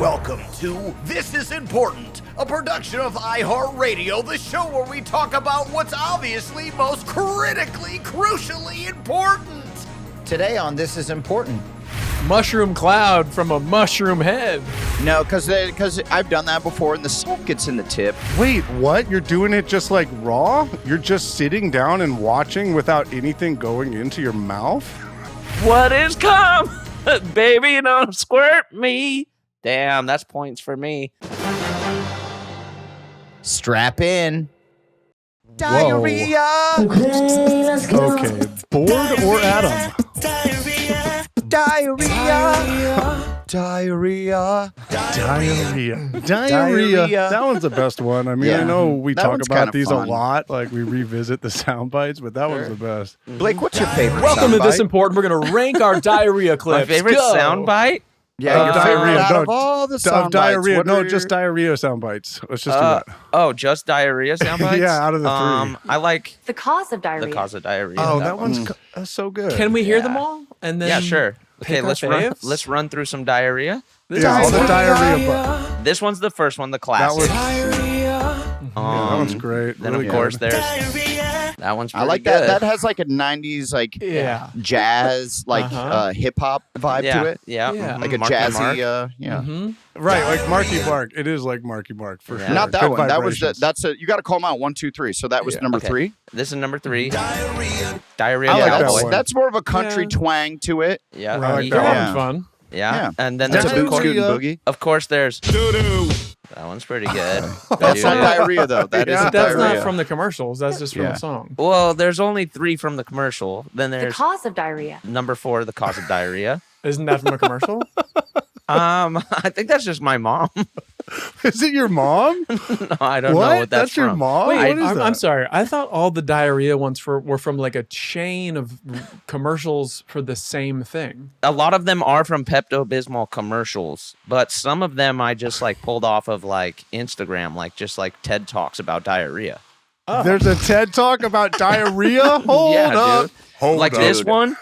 Welcome to This Is Important, a production of iHeartRadio, the show where we talk about what's obviously most critically, crucially important. Today on This Is Important. Mushroom cloud from a mushroom head. No, because I've done that before and the salt gets in the tip. Wait, what? You're doing it just like raw? You're just sitting down and watching without anything going into your mouth? What is cum? Baby, don't squirt me. Damn, that's points for me. Strap in. Diarrhea. Okay, let's go. Okay, Board or Adam? Diarrhea. Diarrhea. That one's the best one. I mean, Yeah. I know we That talk one's about kinda these fun. a lot. Like, we revisit the sound bites, but that one's the best. Blake, what's your favorite Welcome to soundbite? This Important. We're going to rank our diarrhea clips. My favorite Go. soundbite? Yeah, your favorite diarrhea. out No, of all the Of sound diarrhea. bites. No, just diarrhea sound bites. Let's just do that. Oh, just diarrhea soundbites? Yeah, out of the three. I like The cause of diarrhea. the cause of diarrhea. Oh, that one's that's so good. Can we hear them all? And then Yeah, sure. Okay, pick our let's faves? run through some diarrhea. Yeah, all the diarrhea. But This one's the first one, the that classic. was, that one's great. Then Really of course good. there's that one's I pretty like good. that. That has like a 90s like Yeah. jazz, like Uh-huh. hip hop vibe yeah, to it. Yeah, Yeah. mhm, Like a Marky Mark. jazzy, yeah. Mm-hmm. Right, like Marky Mark. It is like Marky Mark for Yeah. sure. Not that Good one. That was vibrations. that's a. You got to call them out. 1, 2, 3. So that was Yeah. number Okay. 3. This is number 3. Diarrhea I like that that. one. That's more of a country Yeah. twang to it. Yeah, I like You're that having Yeah. fun. yeah. And then That's there's a of boot scoot and Diarrhea. boogie. Of course there's that one's pretty good. That's not Doo-doo. diarrhea though. That Yeah. isn't That's diarrhea. not from the commercials. That's just from Yeah. the song. Well, there's only 3 from the commercial. Then The there's cause of diarrhea. number 4, the cause of diarrhea. Isn't that from a commercial? I think that's just my mom. Is it your mom? No, I don't know what that's your from. mom? Wait, What is I'm that? sorry. I thought all the diarrhea ones were from like a chain of commercials for the same thing. A lot of them are from Pepto-Bismol commercials, but some of them I just like pulled off of like Instagram, like just like TED Talks about diarrhea. There's a TED Talk about diarrhea? Hold Yeah, up. dude. Hold Like up. this one,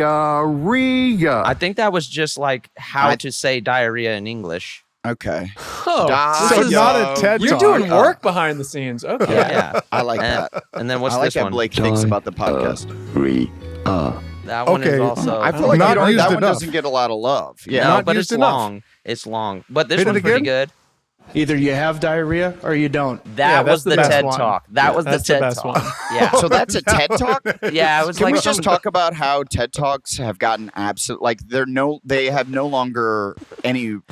Diarrhea. I think that was just like how to say diarrhea in English. Okay. Oh, So this is- not a TED you're Talk. doing work behind the scenes. Okay. Yeah. I like and, that. and then what's I like this that one? Blake thinks about the podcast. That one Okay. is also. I feel like Not you don't, used that one enough. doesn't get a lot of love. Yeah. no, not but used it's enough. long. It's long, but this Hit it one's pretty again? good. Either you have diarrhea or you don't. That Yeah, was that's the the best TED one. Talk. That was the That's the TED best Talk. one. Yeah. So that's a TED Talk? Yeah, it was Can like we just some- talk about how TED Talks have gotten absolute like they have no longer any You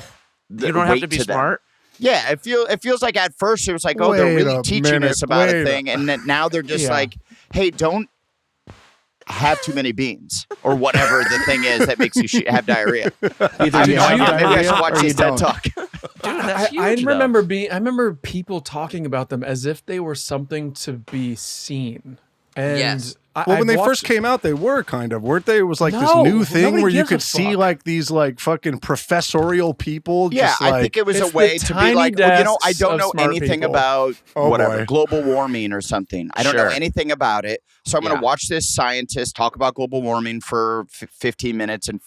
don't have to be them. smart. Yeah, it feels like at first it was like, oh, they're Wait really a teaching minute, us about a wait thing, and then now they're just Yeah. like, hey, don't have too many beans or whatever the thing is that makes you have diarrhea. Either I you have maybe I diarrhea should watch or you this TED don't. Talk. Dude, that's huge, I though. remember people talking about them as if they were something to be seen. And Yes. Well, when they first came out, they were kind of, weren't they? It was like No, this new thing nobody where you gives a could see fuck. like these like fucking professorial people. Yeah, just, I like, think it was a It's way the to be tiny like, well, you know, I desks don't of know smart anything people. about Oh, whatever boy. global warming or something. I don't know Sure. anything about it, so I'm going Yeah. to watch this scientist talk about global warming for 15 minutes and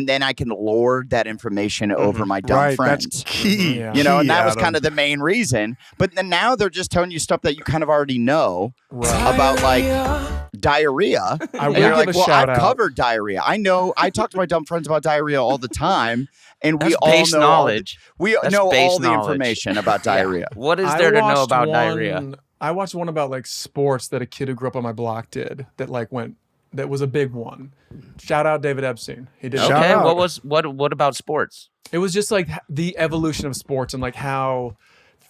then I can lord that information over my dumb right, friends. that's key. Yeah. You know, and key, that was Adam. kind of the main reason. But then now they're just telling you stuff that you kind of already know Right. about, like diarrhea. I And will you're give like, a well, shout I've out. covered diarrhea. I know. I talk to my dumb friends about diarrhea all the time, and we That's all base know knowledge. We That's know base all the knowledge. information about diarrhea. What is I there to know watched about one- diarrhea? I watched one about like sports that a kid who grew up on my block did that was a big one. Shout out David Epstein. He did. Shout Okay, out. what about sports? It was just like the evolution of sports and like how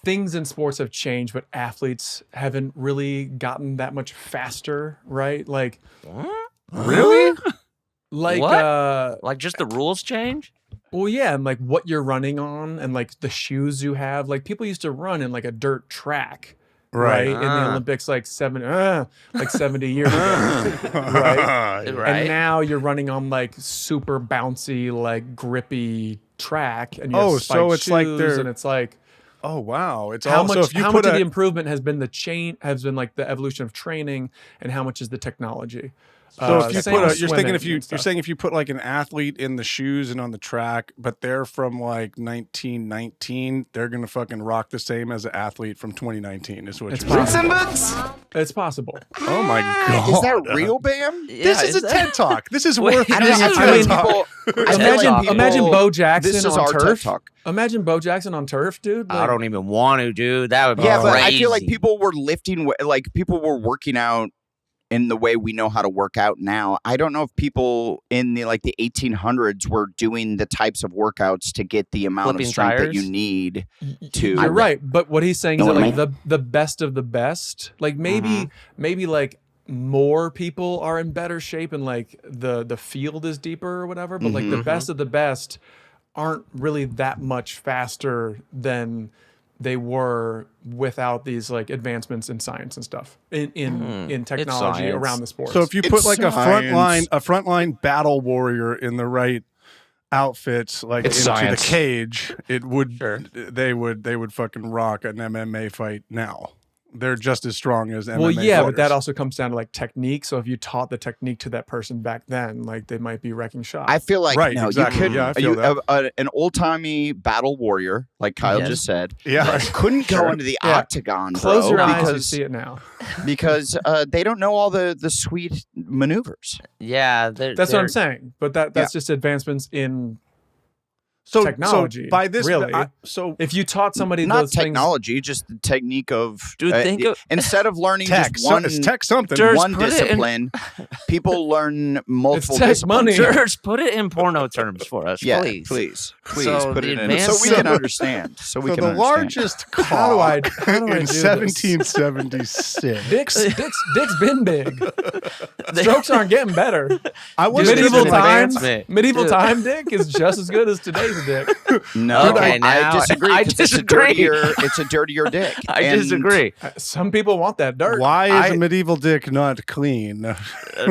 things in sports have changed, but athletes haven't really gotten that much faster, right? Like, Really? like, What? Like just the rules change? well, yeah, and like what you're running on and like the shoes you have. Like people used to run in like a dirt track, right? In the Ah. Olympics, like 70 years ago, right? Right. And now you're running on like super bouncy, like grippy track, and you Oh, have so spiked it's like shoes, they're- and it's like Oh wow! It's how also much if you how put much of a, the improvement has been like the evolution of training, and how much is the technology. So if you same put with you're thinking if swimming you and you're stuff. saying if you put like an athlete in the shoes and on the track, but they're from like 1919, they're gonna fucking rock the same as an athlete from 2019. Is what It's you're saying? possible. It's possible. Oh my god! Is that real, Bam? This is a TED Talk. This is Wait, worth I being don't a know. TED I mean, Talk. Imagine Bo Jackson This is on our TED turf. Talk. Imagine Bo Jackson on turf, dude. I don't even want to, dude. That would be Yeah, but I crazy. feel like people were people were working out in the way we know how to work out now. I don't know if people in the 1800s were doing the types of workouts to get the amount Flipping of strength that tires? you need to. You're right, but what he's saying is Know that what I like the best of the best, like maybe like more people are in better shape and like the field is deeper or whatever, but like the best of the best aren't really that much faster than they were without these like advancements in science and stuff in technology science. around the sports. So if you put It's like science. a frontline battle warrior in the right outfits, like It's into science. the cage, it would they would fucking rock an MMA fight now. They're just as strong as MMA well, yeah, fighters. but that also comes down to like technique. So if you taught the technique to that person back then, like they might be wrecking shop. I feel like Right, no, exactly. you couldn't. Yeah, I feel that. An old timey battle warrior, like Kyle Yes. just said, Yeah. couldn't go into the Yeah. octagon, Close bro, your eyes, you because see it now. because they don't know all the sweet maneuvers. yeah, That's what I'm saying. But that's just advancements in So technology, So by this, really. so if you taught somebody Not those things. technology, just the technique of Dude, think of- instead of learning tech, just one it's tech something. Dirt. one put it in- discipline, people learn multiple tech disciplines. money. George, put it in porno terms for us, Yeah, please. please So put the it in so we advanced- can understand. So we So can the understand. largest How do I cock do in this? 1776. Dick's been big. Strokes aren't getting better. I was Dude, medieval it's an times, advancement. medieval Dude. time dick is just as good as today's dick. No, Okay, I now- disagree. I 'cause disagree. It's a dirtier dick. I And disagree. Some people want that dirt. Why is a medieval dick not clean?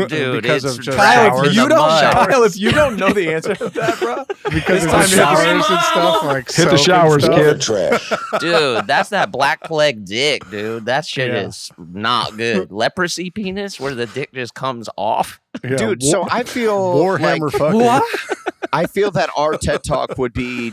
Dude, because it's of just Kyle, showers if you and don't, mud. Kyle, if you don't know the answer to that, bro, because of time the is showers your and stuff, like Hit the soap showers, and stuff. kid. Dude, that's that black plague dick, dude. That shit Yeah. is not good. Leprosy penis where the dick just comes off. Yeah, dude. So I feel Warhammer like, fucking. what? I feel that our TED Talk would be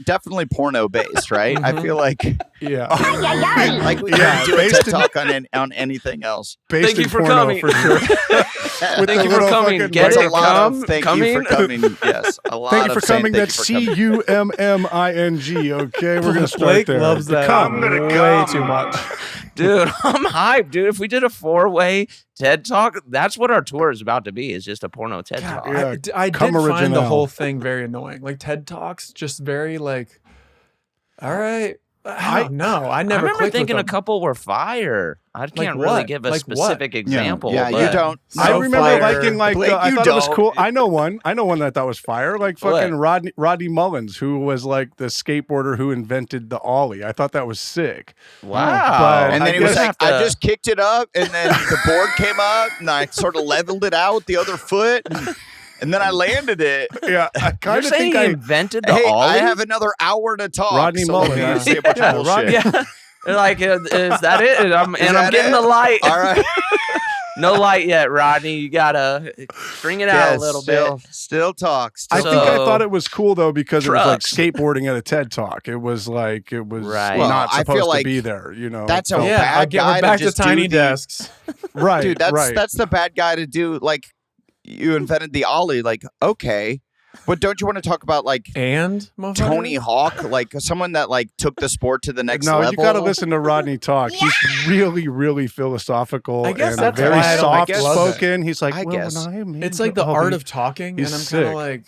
definitely porno based, right? I feel like Yeah. we Yeah, couldn't do a based TED in- Talk on anything else. Based Thank you in for porno, coming. for sure. Thank the you for little coming. fucking Get There's it? a lot Come, of thank coming. you for coming. Yes, a lot Thank you for of saying coming. thank That's you for coming. CUMMING. Okay, we're gonna start Blake there. loves that way too much. Dude, I'm hyped, dude. If we did a 4-way TED Talk, that's what our tour is about to be. Is just a porno TED Talk. Yeah, I did come find the original. whole thing very annoying. Like TED Talks, just very like, all right. I don't know. I I never remember clicked thinking a with them. couple were fire. I can't really what? give a Like specific example. Yeah, you but- don't. I So remember fire. liking like Blake, I you thought it was don't. cool. I know one that I thought was fire. Like fucking What? Rodney Mullins, who was like the skateboarder who invented the ollie. I thought that was sick. Wow. But And I then he was guess- like, I just kicked it up, and then the board came up, and I sort of leveled it out with the other foot, and then I landed it. Yeah, I You're kind of saying think he I. invented the Hey, ollie? I have another hour to talk. Rodney so let me Mullen, say a bunch of bullshit. Yeah. Like, is that it? And I'm that getting it? the light. All right. No light yet, Rodney. You gotta bring it out a little bit. Still talk. I Still think I So- thought it was cool though because it was like Trucks. skateboarding at a TED Talk. It was like Right. not Well, I feel supposed like to be there. You know, that's a So- Yeah, bad guy we're back to to just do tiny the- desks. right, Dude, right. that's the bad guy to do. Like, you invented the ollie. Like, okay, but don't you want to talk about like And motherfucker? Tony Hawk, like someone that like took the sport to the next No, level? you got to listen to Rodney talk. He's really, really philosophical I guess and that's very why I don't- I soft guess- love it. spoken. He's like, I well, guess. when I made It's like the art ollie- of talking, He's and I'm kind sick. of like,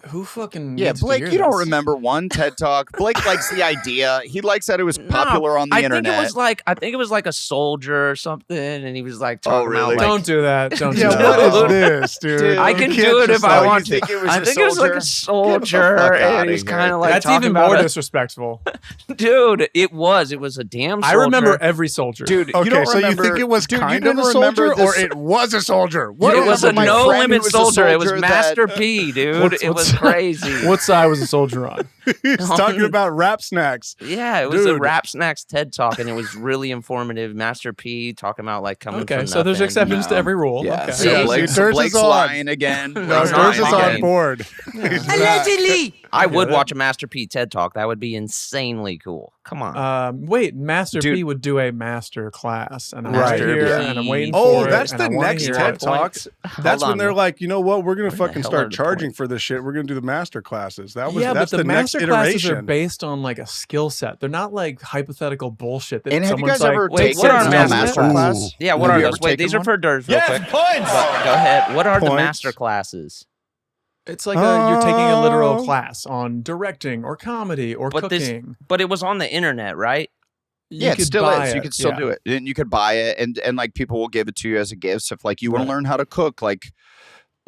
who fucking Yeah, needs to Blake, hear you don't this? remember one TED Talk. Blake likes the idea. He likes that it was popular on the I internet. think it was like a soldier or something, and he was like Oh, talking really? about like, Don't do that. Don't do Yeah, that. what is this, dude? Dude, I You can can't do it just if I Oh, you want to. think it was I a think it was like a soldier? Get the soldier, fuck and outta he's here. kind of like That's talking even about more a- disrespectful. Dude, it was a damn I soldier. remember every soldier. Dude, Okay, you don't so remember, you think it was dude, kind you of a don't remember soldier, or this- it was a soldier? Dude, it was a my no friend who limit was a soldier. It was soldier Master P, dude. What's It was crazy. What side was the soldier on? He's talking about rap snacks. Yeah, it was a Dude. Rap Snacks TED Talk, and it was really informative. Master P talking about like coming Okay, from so there's nothing. exceptions to every rule. Yeah, Okay. so Yeah, Blake's, Durst is Blake's on. lying again. No, Blake's Durst is lying on again. board. Allegedly. I would that. watch a Master P TED Talk. That would be insanely cool. Come on. Wait, Master Dude. P would do a master class, and I'm Right. right here, P. and I'm waiting Oh, for it. that's and the I wanna next hear TED it. Talks. That's Hold when they're on. like, you know what? We're gonna the fucking hell are start the charging points? for this shit. We're gonna do the master classes. That was Yeah, that's but the next master classes are iteration. based on like a skill set. They're not like hypothetical bullshit. That And have you someone's guys like, ever Wait, taken what are a master master classes? class? Yeah, what Have are you those? ever Wait, taken these are one? for Durs real quick. points. Go ahead. What are the Points. master classes? It's like you're taking a literal class on directing or comedy or But this, cooking. but it was on the internet, right? Yeah, it could still buy is. You it, can still yeah. do it, and you could buy it, and like people will give it to you as a gift. If like you want Right. to learn how to cook, like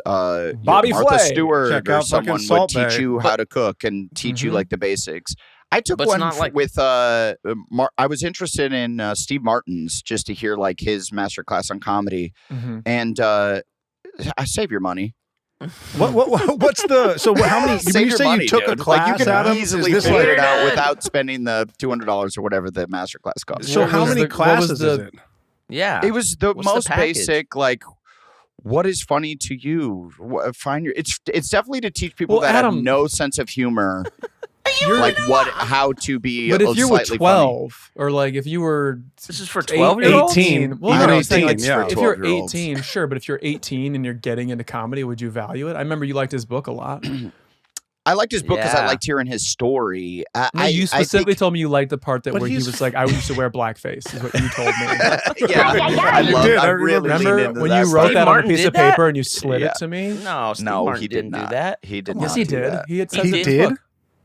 Bobby Martha Flay. Stewart Check or out fucking someone would Salt teach Bae. you how to cook and teach you Mhm. like the basics. I took But it's one not like- with I was interested in Steve Martin's just to hear like his master class on comedy, Mhm. and I save your money. What's the so how many? Save When you your say money, you took a dude. class, like you can Adam, easily is this figure like it out without spending the $200 or whatever the master class costs. so? What How was many the- what was classes the- is it? Yeah. It was the What's the most package? basic, like, what is funny to you? Find your. It's definitely to teach people Well, that have Adam- no sense of humor, like how to be. But if you were slightly 12, or like if you were This is for 12-year-olds? 18. Well, Even no, I'm saying, 18, like, yeah. if you're 12-year-olds. 18, sure, but if you're 18 and you're getting into comedy, would you value it? I remember you liked his book a lot. I liked his book because I Yeah. liked hearing his story. No, you specifically told me you liked the part that But where he he's- was like, "I used to wear blackface," is what you told me. I You love. did. I I really leaned Remember into when that you part. wrote that on a Martin piece did of that? paper and you slid Yeah. it to me? No, Steve No, Martin he did didn't not do that. He did Yes, not. he do did. that. He had said He it in his did? book.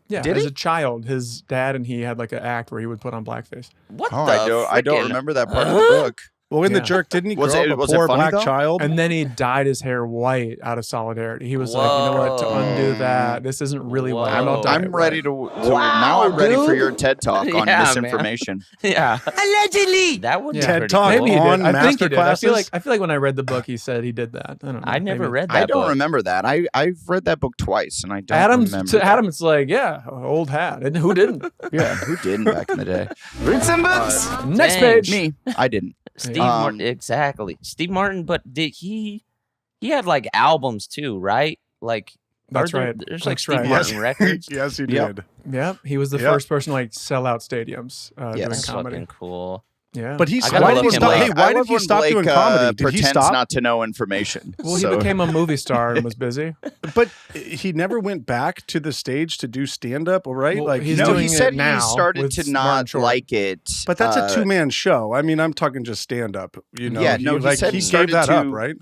Yeah, Did as he? a child, his dad and he had like an act where he would put on blackface. What Oh, the I don't frickin- remember that part of the book. Well, in the Yeah. jerk, didn't he grow Was up it- a was it poor funny, black though? child? And then he dyed his hair white out of solidarity. He was like, you know what, to undo that, this isn't really what Whoa. I'll dye I'm it ready white. to now. I'm ready for dude. your TED talk on Yeah, man. misinformation. Yeah. Allegedly. That would be Yeah. TED pretty Talk cool. Maybe he did. on I think he master did. I feel classes? like when I read the book, he said he did that. I don't know. I never Maybe. read that I don't book. remember that. I've read that book twice, and I don't Adam's remember. to that. Adam, it's like, yeah, old hat. And who didn't? Yeah, who didn't back in the day? Read some books. Next Dang. page. Me, I didn't. Steve Um, Martin, exactly. Steve Martin, but did he had like albums too, right? Like That's are there- right. There's like That's Steve right. Martin records. Yes, he Yep. did. Yeah, he was the Yep. first person to like sell out stadiums doing Yes. That's comedy. fucking cool. Yeah, But he I gotta why did look he him stop? up. Hey, why I did love he when stop Blake, doing comedy? Did he pretends stop? not to know information. well, he So- became a movie star and was busy. But he never went back to the stage to do stand up, right? Well, like he's no, doing he it said now he started with to Martin not Short. like it. But that's a two-man show. I mean, I'm talking just stand up. You know, Yeah, no, he like said he he gave started that up, to- right?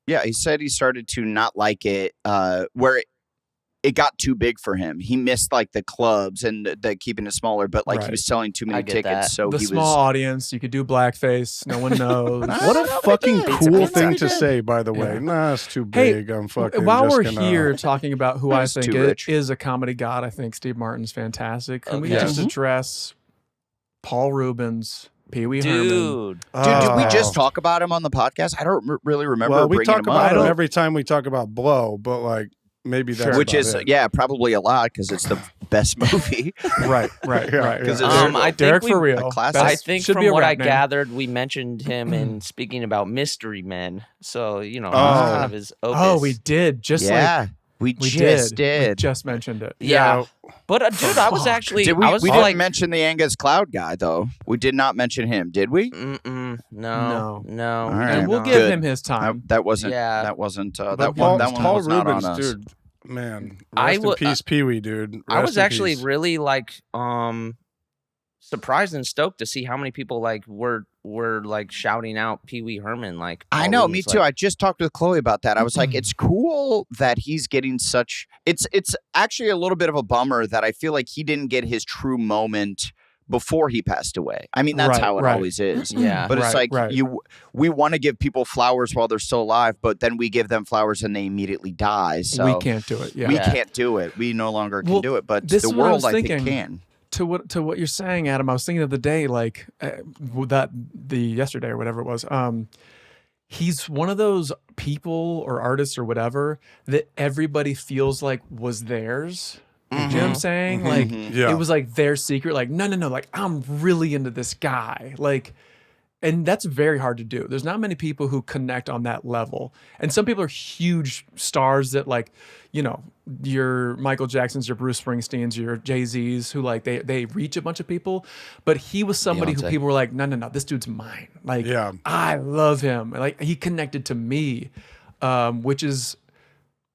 Yeah, he said he started to not like it, where it got too big for him. He missed like the clubs and the keeping it smaller, but like he Right. was selling too many I get tickets, that. so The he small was. audience, you could do blackface. No one knows. What What a fucking cool pizza. thing to say, by the way. Yeah. Nah, it's too Hey, big. I'm fucking. While just we're gonna- here talking about who I That's think too rich. is a comedy god, I think Steve Martin's fantastic. Can we Okay. just address Paul Rubens, Pee Wee Herman? Dude. Dude, did we Oh. just talk about him on the podcast? I don't really remember Well, we bringing talk him about up. him every time we talk about Blow, but like maybe that's Sure. Which about is it. yeah, probably a lot because it's the best movie. Right, right, Yeah, right. because yeah. it's I think Derek we- for real. a classic. I Best- think should from be a what I rap name. gathered, we mentioned him in speaking about Mystery Men. So, you know, Oh. it's kind of his opus. Oh, we did. Just yeah, like we we just We did. just mentioned it. Yeah. But dude, I was Fuck. actually Did we? I was We like didn't mention the Angus Cloud guy though. We did not mention him, did we? no. No. All right. And we'll no. give Good. him his time. That wasn't. Yeah. That wasn't. That But one. That one Paul was not on Rubens, us. dude. Man, I rest in wa- peace, Pee Wee, dude. I Rest was in actually peace. really like surprised and stoked to see how many people like were like shouting out Pee Wee Herman. Like I Paul know, Rubens, me too. like- I just talked with Chloe about that. I was like, it's cool that he's getting such. It's actually a little bit of a bummer that I feel like he didn't get his true moment before he passed away. I mean, that's Right, how it right. always is. Yeah. But it's Right, like right. we want to give people flowers while they're still alive, but then we give them flowers and they immediately die. So we can't do it. Yeah. we Yeah. can't do it. We no longer can Well, do it. But this the is what I world, was I think, thinking. can. To what you're saying, Adam, I was thinking of the day, like that the yesterday or whatever it was. he's one of those people or artists or whatever that everybody feels like was theirs. You know what I'm saying? Like Yeah. it was like their secret. Like, no, like I'm really into this guy. Like, and that's very hard to do. There's not many people who connect on that level. And some people are huge stars that like, you know, your Michael Jacksons, your Bruce Springsteens, your Jay-Z's who like they reach a bunch of people. But he was somebody who Beyonce. people were like, no, this dude's mine. Like, Yeah. I love him. Like he connected to me, which is,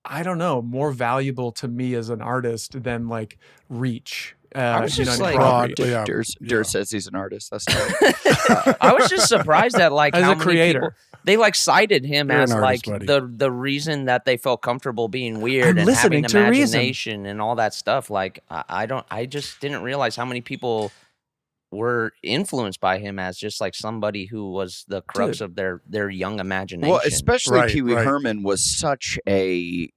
I don't know, more valuable to me as an artist than like reach. I was just and like- broad reach. Yeah. Dur says he's an artist. That's right. I was just surprised at like As how a many creator. people they like cited him You're as an like artist, buddy. the reason that they felt comfortable being weird I'm and listening having to reason. imagination and all that stuff. Like I just didn't realize how many people were influenced by him as just like somebody who was the crux of their young imagination. Well, especially Right, Pee Wee right. Herman was such a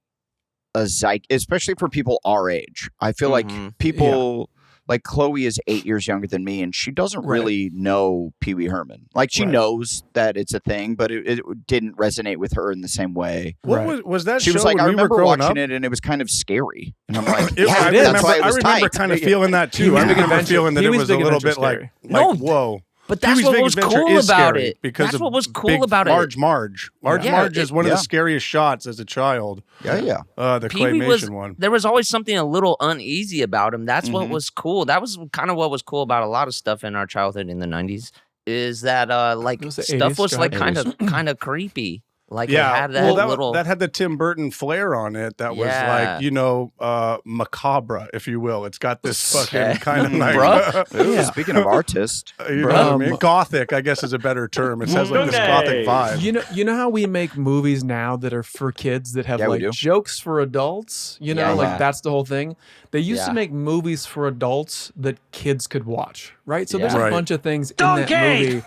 especially for people our age. I feel like people like Chloe is 8 years younger than me, and she doesn't Right. really know Pee Wee Herman. Like she Right. knows that it's a thing, but it didn't resonate with her in the same way. What Right. was that She show was like, when I we were remember growing watching up? it, and it was kind of scary. And I'm like, I yeah, did that's why it I was remember tight. kind of feeling that too. Pee-wee's I Big remember Adventure. feeling that it Pee-wee's was a Big little Adventure bit like, scary. No, whoa. but that's Pee-wee's what Big was Adventure cool is about scary it. because That's of what was cool Big about Large it. Marge. Large Yeah, Marge is one of yeah. the scariest shots as a child. Yeah. The Pee-wee claymation one. There was always something a little uneasy about him. That's what was cool. That was kind of what was cool about a lot of stuff in our childhood in the 90s is that like It was the stuff 80s, was like Scott. kind of creepy. Like Yeah, it had that well, little that had the Tim Burton flair on it. That was Yeah. like, macabre, if you will. It's got this Okay. fucking kind of like, Bruh. Ooh, speaking of artist, you know what I mean? Gothic, I guess, is a better term. It has like this gothic vibe. You know how we make movies now that are for kids that have Yeah, we like do. jokes for adults? You know, Yeah, like yeah. that's the whole thing. They used Yeah. to make movies for adults that kids could watch, right? So there's Yeah. a Right. bunch of things in that movie.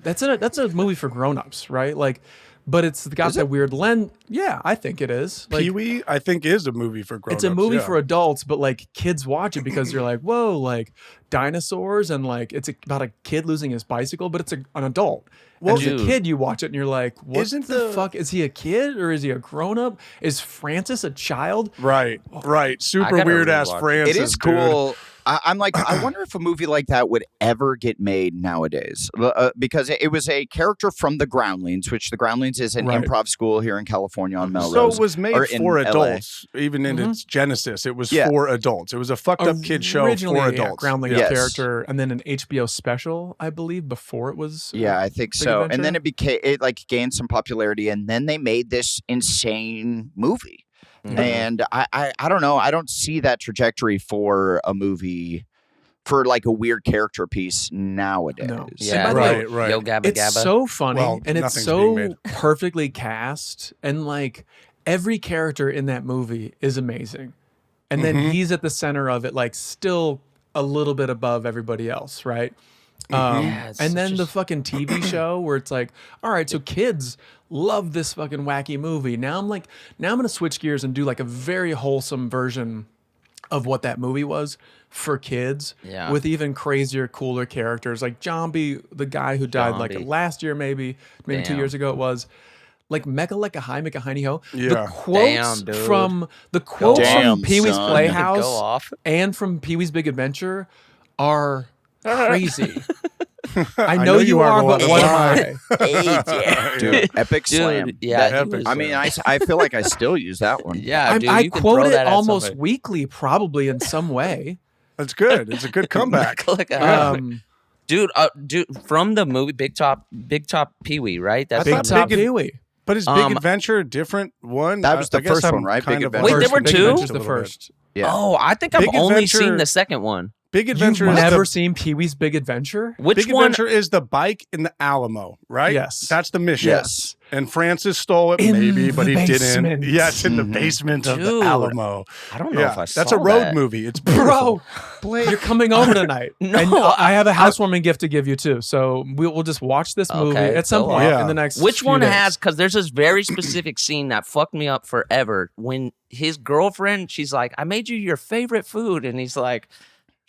That's a movie for grown-ups, right? Like, but it's got that weird lens. Yeah, I think it is. Like, Pee-wee, I think, is a movie for grown-ups. it's a movie yeah. for adults, but like kids watch it because you're like, whoa, like dinosaurs, and like it's about a kid losing his bicycle, but it's an adult. Well, and as a dude. kid, you watch it and you're like, what Isn't the the- fuck? Is he a kid or is he a grown up? Is Francis a child? Right. Super gotta weird ass rewatch it. Francis. it is dude. cool. I'm like, I wonder if a movie like that would ever get made nowadays, because it was a character from the Groundlings, which the Groundlings is an Right. improv school here in California on Melrose. So it was made or in for LA. adults, even in its genesis. It was Yeah. for adults. It was a fucked up kid show Originally, for yeah, adults. Groundlings Yes. character, and then an HBO special, I believe, before it was. Yeah, I think Big so. Adventure? And then it like gained some popularity, and then they made this insane movie. And I don't know. I don't see that trajectory for a movie for like a weird character piece nowadays. No. yeah, by the way, right. Yo Gabba It's Gabba. so funny Well, and it's nothing's so being made. perfectly cast, and like every character in that movie is amazing, and then he's at the center of it, like still a little bit above everybody else, right? Yeah, it's And then such the a- fucking TV show where it's like, all right, so kids love this fucking wacky movie. Now I'm gonna switch gears and do like a very wholesome version of what that movie was for kids, Yeah. with even crazier, cooler characters like Zombie, the guy who died like Zombie. last year, maybe 2 Damn. years ago it was. Like Mecaughey, Mecaughey ho. The Yeah. quotes Damn, dude. from Damn, Pee Wee's son. Playhouse Go off. and from Pee Wee's Big Adventure are crazy. I know know you you are, are, but Milano. what am I? Dude, epic Dude, slam. yeah, That- he was, I mean, I feel like I still use that one. yeah, dude, I you can quote throw it that at almost somebody. weekly, probably in some way. That's good. It's a good comeback. Like a- Um, dude, from the movie Big Top Pee Wee, right? That's Big thought Top Big Ad- Pee Wee. But is Big Um, Adventure a different one? That was I the guess first I'm one, right? kind Big of Adventure. Wait, there were Big two? Adventure's a the little bit. first. Yeah. Oh, I think I've Big only Adventure- seen the second one. Big You've Adventure is never the seen Pee Wee's Big Adventure? Which Big one? Adventure is the bike in the Alamo, right? Yes. That's the mission. Yes. And Francis stole it, In maybe, but the he basement. didn't. Yeah, it's in the basement of the Dude, Alamo. I don't know Yeah, if I saw that's a road that. movie. It's beautiful. Bro, you're coming over tonight. No, and I have a housewarming gift to give you too. So we'll just watch this movie Okay, at some go point on. in the next Which few one days. has? Because there's this very specific scene that fucked me up forever. When his girlfriend, she's like, "I made you your favorite food," and he's like,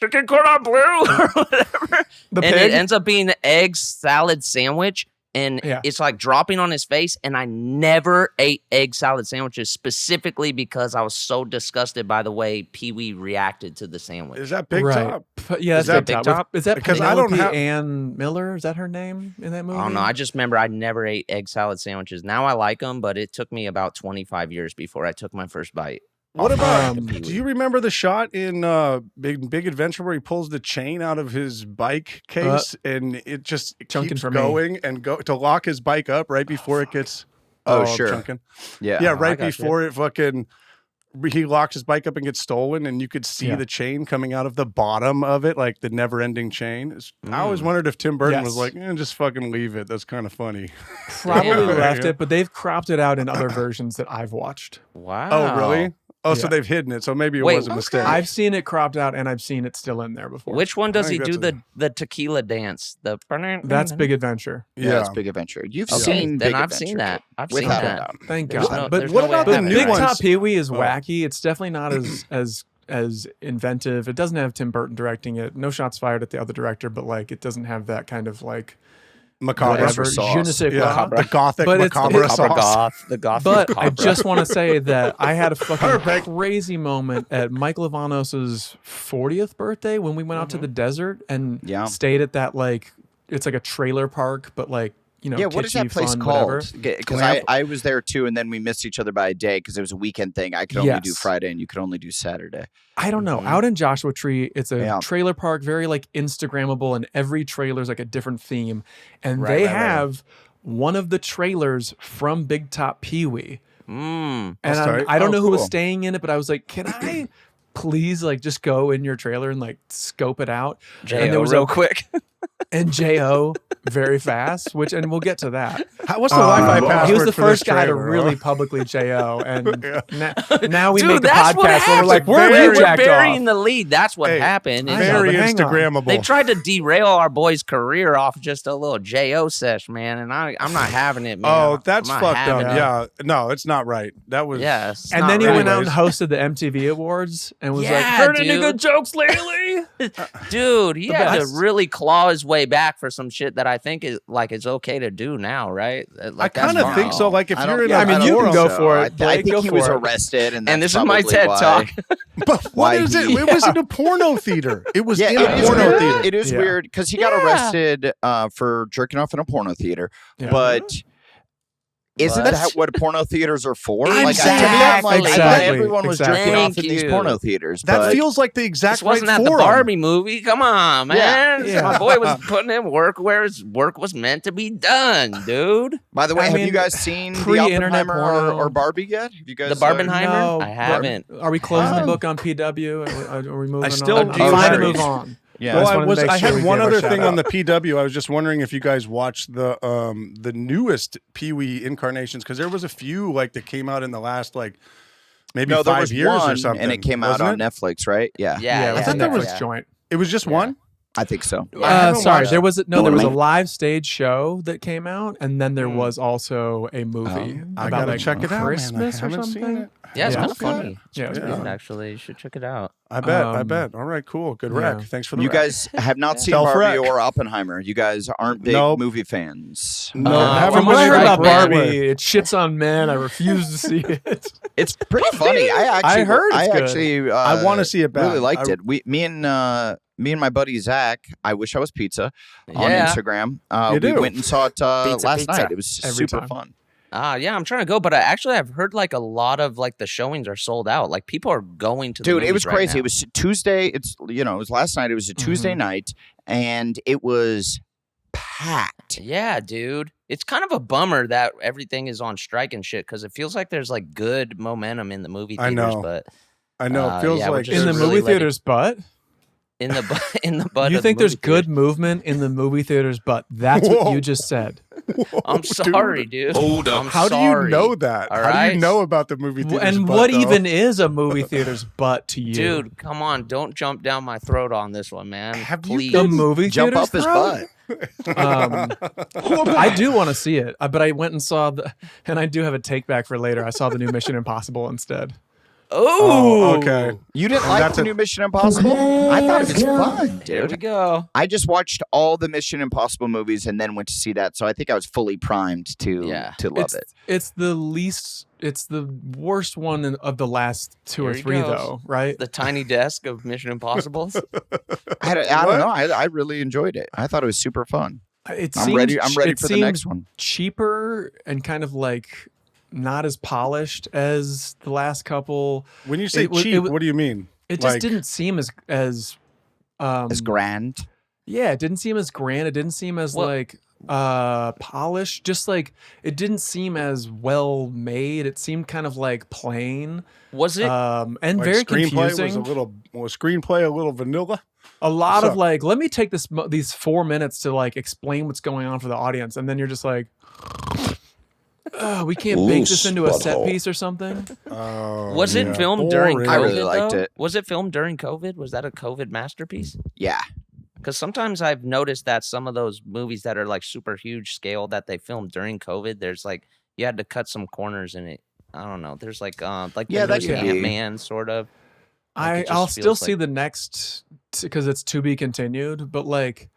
"Chicken cordon bleu," or whatever. The And pig? it ends up being an egg salad sandwich. and Yeah. it's like dropping on his face. And I never ate egg salad sandwiches specifically because I was so disgusted by the way Pee Wee reacted to the sandwich. Is that Big Right. Top? Yeah, Is that's that Big Big Top. Top? Is that Because I don't Penelope have- Ann Miller? Is that her name in that movie? I don't know. I just remember I never ate egg salad sandwiches. Now I like them, but it took me about 25 years before I took my first bite. What about? Pee-wee. Do you remember the shot in Big Adventure where he pulls the chain out of his bike case and it just Chunkin' keeps for me. going and go to lock his bike up right before it gets Sure. chunkin'? Yeah. Yeah, I right got you. before it fucking he locks his bike up and gets stolen, and you could see Yeah. the chain coming out of the bottom of it, like the never-ending chain. I always wondered if Tim Burton was Yes. like, just fucking leave it. That's kind of funny. Probably Yeah. left it, but they've cropped it out in other versions that I've watched. Wow. Oh, really? Oh, so Yeah. they've hidden it. So maybe it Wait, was a mistake. I've seen it cropped out, and I've seen it still in there before. Which one does I he think do that's the tequila dance? That's Big Adventure. Yeah, it's Big Adventure. You've Okay, seen then Big I've Adventure. seen that. I've seen Without a that. doubt. Thank There's God. no- but there's what no way about I the haven't. new Big ones? Top Pee-wee is Oh. wacky. It's definitely not as inventive. It doesn't have Tim Burton directing it. No shots fired at the other director, but like it doesn't have that kind of like Macabre whatever. sauce. Je ne sais quoi. Yeah, the gothic But it's- macabre it's- sauce. The goth. But I just want to say that I had a fucking crazy moment at Mike Livanos's 40th birthday when we went out to the desert and Yeah. stayed at that like it's like a trailer park, but like Yeah, what is that kitschy, place fun, called? whatever. Because I was there too, and then we missed each other by a day because it was a weekend thing. I could only do Yes. Friday, and you could only do Saturday. I don't know. Out in Joshua Tree, it's a Yeah. trailer park, very like Instagrammable, and every trailer is like a different theme. And Right, they right, right. have one of the trailers from Big Top Pee-wee. Mm. And tight. I don't Oh, know who was cool. staying in it, but I was like, can I please like just go in your trailer and like scope it out? And there J.O. was real a quick. and J.O. very fast, and we'll get to that. What's the Wi-Fi password? He was the for this first guy to trailer, really huh? publicly J.O. And now we Dude, make the that's what podcast where we're like, happened. where Very- you We're jacked burying off? the lead. That's what Hey, happened. I And know, Very but hang on. Instagrammable. they tried to derail our boy's career off just a little J.O. sesh, man. And I'm not having it, man. Oh, that's I'm not fucked up. having it. Yeah, no, it's not right. That was Yeah. it's And not then he right. went out and Anyways. hosted the MTV Awards and was like, Yeah, heard any dude. good jokes lately? Dude, he had to best. really claw his way back for some shit that I think is like it's okay to do now, right? Like, I kind of that's think fine. so. Like if I you're don't- in Yeah, a I mean, you can forum- go for it. I Blake, think go he was for it. arrested, and And that's this is my probably TED why- talk. But Why what is it? he- It was in a porno theater. It was Yeah, in it a is porno weird. theater. It is Yeah. weird because he got Yeah. arrested for jerking off in a porno theater. Yeah. But isn't What? that what porno theaters are for? Like, to me, I'm Exactly. like, I thought Exactly. everyone was jerking Exactly. off in Thank these you. porno theaters. That but feels like the exact This wasn't right at the forum. Barbie movie. Come on, man. Yeah. My boy was putting in work where his work was meant to be done, dude. By the way, I have mean, you guys seen the pre-internet Oppenheimer porno. or Barbie yet? Have you guys The Barbenheimer? No, I haven't. Are we closing the Haven't. book on PW? Are we moving still on? do I'm trying to have- move on. Yeah. Well, just I wanted to make I sure had we one gave our other shout thing on out. the PW. I was just wondering if you guys watched the newest Pee-wee incarnations because there was a few like that came out in the last like maybe No, there 5 was years one, or something, and it came out wasn't on Netflix, right? Yeah. Yeah, it was thought a that was- Netflix joint. It was just one. I think so. I haven't Sorry, watched there it. was there was a live stage show that came out, and then there was also a movie I about gotta like check it out, man. I Christmas or haven't seen something. it. Yeah, it's Yeah. kind of funny. Yeah, it was It's pretty good, fun. actually. You should check it out. I bet. All right, cool. Good yeah. rec. Thanks for the You rec. guys have not seen Self-rec. Barbie or Oppenheimer. You guys aren't big Nope. movie fans. No, haven't From what I watched heard it. about Man. Barbie, it shits on men. I refuse to see it. It's pretty funny. I heard it's good. actually I wanna see it Really bad. liked I- it. Me and my buddy Zach, I Wish I Was Pizza, on Yeah. Instagram. You We do? went and saw it last pizza. night. It was Every super time. fun. Yeah, I'm trying to go, but I've heard like a lot of like the showings are sold out. Like people are going to the Dude, it was movies right crazy. now. It was Tuesday. It was last night. It was a Tuesday night, and it was packed. Yeah, dude. It's kind of a bummer that everything is on strike and shit because it feels like there's like good momentum in the movie I theaters, know. but I know. It feels yeah, we're like just In the really movie letting- theater's butt? in the butt. You of think the there's movie good theaters. movement in the movie theater's butt? That's what Whoa. you just said. I'm sorry, dude. Hold up. I'm How do sorry. you know that? All How do right? you know about the movie theater? And what even is a movie theater's butt to you? Dude, come on! Don't jump down my throat on this one, man. Have you Please. the movie Jump theater's up his throat? butt. I do want to see it, but I went and saw and I do have a take back for later. I saw the new Mission Impossible instead. Oh, okay. You didn't like that's the a- new Mission Impossible? I thought it was fun, There we dude. go. I just watched all the Mission Impossible movies and then went to see that, so I think I was fully primed to love it. It's the least. It's the worst one of the last two or Here he three, goes. though, right? The tiny desk of Mission Impossible. I don't know. I really enjoyed it. I thought it was super fun. It I'm seemed- ready. I'm ready it for the next seemed one. Cheaper and kind of like not as polished as the last couple. When you say It was- cheap, it was- what do you mean? It just Like- didn't seem as As grand. yeah, it didn't seem as grand. It didn't seem as Well- like polished. Just like it didn't seem as well made. It seemed kind of like plain. Was it? And Like very screenplay confusing. was screenplay a little vanilla? A lot What's of up? like, let me take these 4 minutes to like explain what's going on for the audience, and then you're just like, we can't bake this into a set piece or something. Was it yeah. filmed during COVID? Boring. I really liked though? it. Was it filmed during COVID? Was that a COVID masterpiece? Yeah. Because sometimes I've noticed that some of those movies that are like super huge scale that they filmed during COVID, there's like you had to cut some corners in it. I don't know. There's like Yeah, that the could be. Ant-Man sort of. Like, it just I'll feels still see like- the next because it's to be continued, but like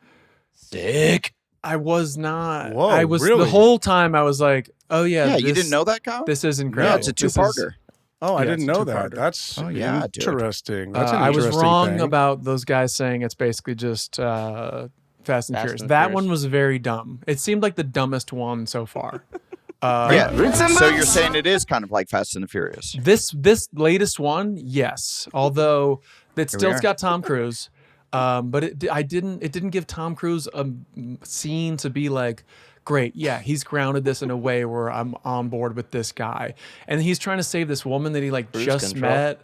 Sick. I was not. Whoa, I was really? the whole time. I was like, oh yeah, Yeah, this, you didn't know that, Kyle? This is incredible. Yeah, it's a This is- two-parter. Oh, I Yeah, didn't it's a know that. two-parter. That's Oh, yeah, dude. interesting. That's an I was interesting wrong thing. about those guys saying it's basically just Fast and Furious. and That Furious. one was very dumb. It seemed like the dumbest one so far. Yeah. So you're saying it is kind of like Fast and the Furious. This latest one, yes. Although it's Here we are. got Tom Cruise, but it didn't give Tom Cruise a scene to be like, great, yeah, he's grounded this in a way where I'm on board with this guy, and he's trying to save this woman that he like Cruise just control. met,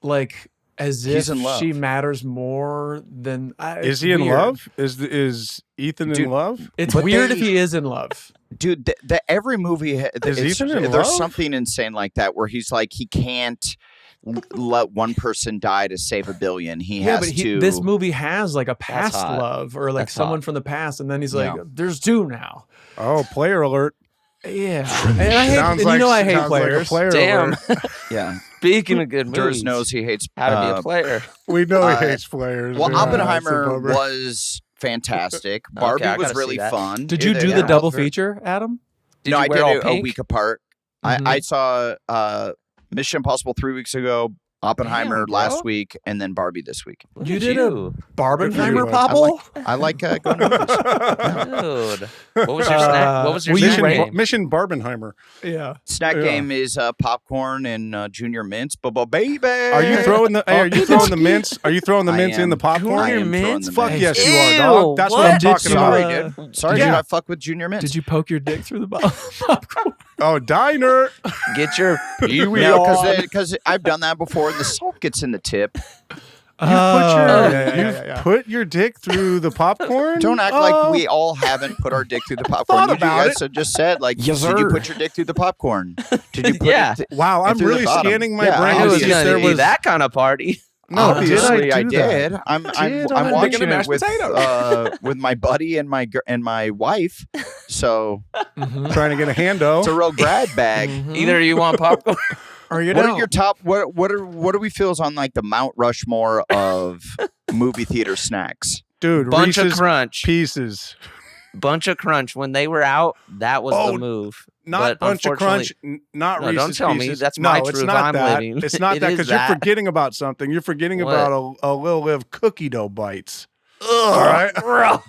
like as He's if in love. she matters more than. Is he in weird. love? Is Ethan Dude, in love? It's But weird they- if he is in love. Dude, every movie Is Ethan in there's love? something insane like that where he's like he can't let one person die to save a billion. He Yeah, has but to. this movie has like a past hot. love or like That's someone hot. from the past, and then he's like, Yeah. "There's two now." Oh, player alert. Yeah, and I hate. Sounds And like, you know I hate sounds like a players. player Damn. alert. Yeah, Speaking of good Durs movies, knows he hates. how to be a player. We know he Uh, hates players. Well, Yeah, that's a Oppenheimer bummer. was fantastic. Barbie I was gotta see really that. fun. Did you It- do yeah, the double it was very- feature, Adam? Did no, you I wear did all it a pink? week apart. Mhm. I saw Mission Impossible 3 weeks ago, Oppenheimer Damn, bro. last week, and then Barbie this week. Look You at did you. Barbenheimer I popple? I like going to movies. Dude. What was your snack? What was your will you snack rank- game? Mission Barbenheimer. Yeah. Snack Yeah. game is popcorn and junior mints. Baby, Are you throwing the? Hey, are you throwing the mints? Are you throwing the I mints in am. the popcorn? I am throwing mints? the Fuck mints. yes, you are, Ew, dog. That's what what? I'm talking Did you, about. Sorry, dude. Sorry, Yeah. dude. I fuck with junior mints. Did you poke your dick through the popcorn? Oh, diner. Get your Pee-wee No, on. because I've done that before. The salt gets in the tip. Put your dick through the popcorn. Don't act like we all haven't put our dick through the popcorn. Thought You about guys just said like, Yes, did you sir. put your dick through the popcorn? Did you put Yeah. it? Wow, I'm through the really bottom. scanning my Yeah, brain It to was see if gonna there be was. that kind of party. No, Obviously, did I do that? did. I'm Did I make watching a it mashed with potato? with my buddy and my wife. So Trying to get a hando. it's a real grad bag. Either you want popcorn. Or you What don't. are your top? What do we feel is on like the Mount Rushmore of movie theater snacks? Dude, Bunch of Reese's Crunch. Pieces. Bunch of Crunch. When they were out, that was Oh, the move. Not But bunch of crunch, unfortunately- not No, Reese's don't tell me. Pieces. That's no, my it's truth. not I'm that. living. It's not It that is because you're that. forgetting about something. You're forgetting What? about a little live cookie dough bites. Ugh, All right. gross.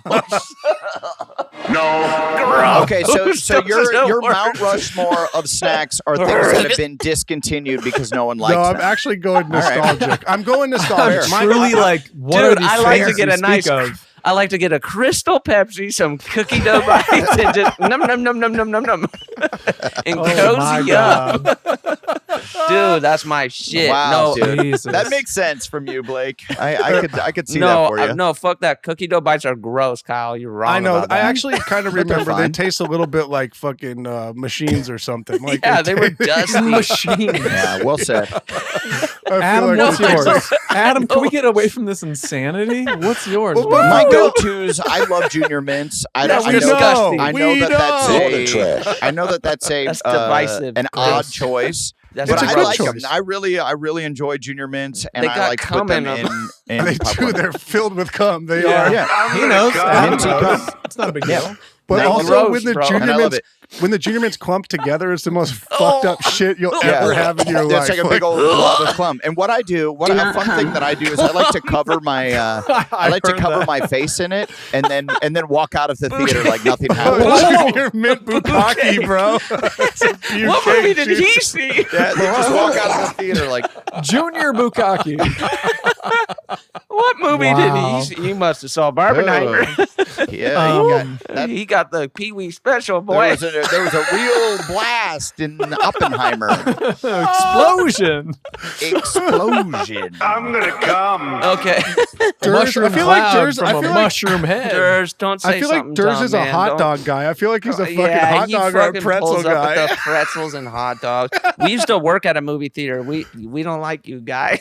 Okay, so Those your don't Mount work. Rushmore of snacks are things that have been discontinued because no one likes No, I'm them. actually going right. nostalgic. I'm going nostalgic. I'm truly like, what are Dude, these I like to things get you a nice. speak of? I like to get a Crystal Pepsi, some cookie dough bites, and just num num num num num num num, and Oh my cozy up, God. dude. That's my shit. Wow, no, dude. Jesus. That makes sense from you, Blake. I could see that no, for you. no. Fuck that. Cookie dough bites are gross, Kyle. You're wrong. I know. About I that. actually kind of But they're remember they fine. taste a little bit like fucking machines or something. Like yeah, they were dusty. Machine. Yeah, well said. Adam, what's No, yours? Adam, can we get away from this insanity? What's yours? Well, man? My go-tos. I love Junior Mints. I That's I know. disgusting. I know We that that's know. I know that that's a That's divisive. an Gross. odd choice. That's But It's a I good like them. choice. I really enjoy Junior Mints, and They I got like to put cum them in 'em. in They do. popcorn. They're filled with cum. They Yeah. are. Yeah. He knows. Adam Minty knows. cum. It's not a big deal. But Like, also gross, when the bro. junior And I love mints, it. when the junior mints clump together, it's the most fucked up shit you'll ever have in your life. It's like a big old blob of clump. And what I do, a fun thing that I do is I like to cover my, I like to heard cover that. my face in it, and then walk out of the theater like nothing Oh, happened. junior mint bukkake, bro. It's a puke What movie cake, did dude. he see? Yeah, they just walk out of the theater like, Junior Bukkake. What movie Wow. did he see? He must have saw Barbenheimer. yeah, He got the Pee Wee special, there boy. was a real blast in Oppenheimer. Explosion. Explosion. Okay. Mushroom I feel like cloud Durs- from I a feel like- mushroom head. Durs, don't say I feel like something Durs dumb, is a man. hot Don't- dog guy. I feel like he's a fucking yeah, hot he dog or a fucking pretzel pulls up guy. with the pretzels and hot dogs. We used to work at a movie theater. We don't like you, guy.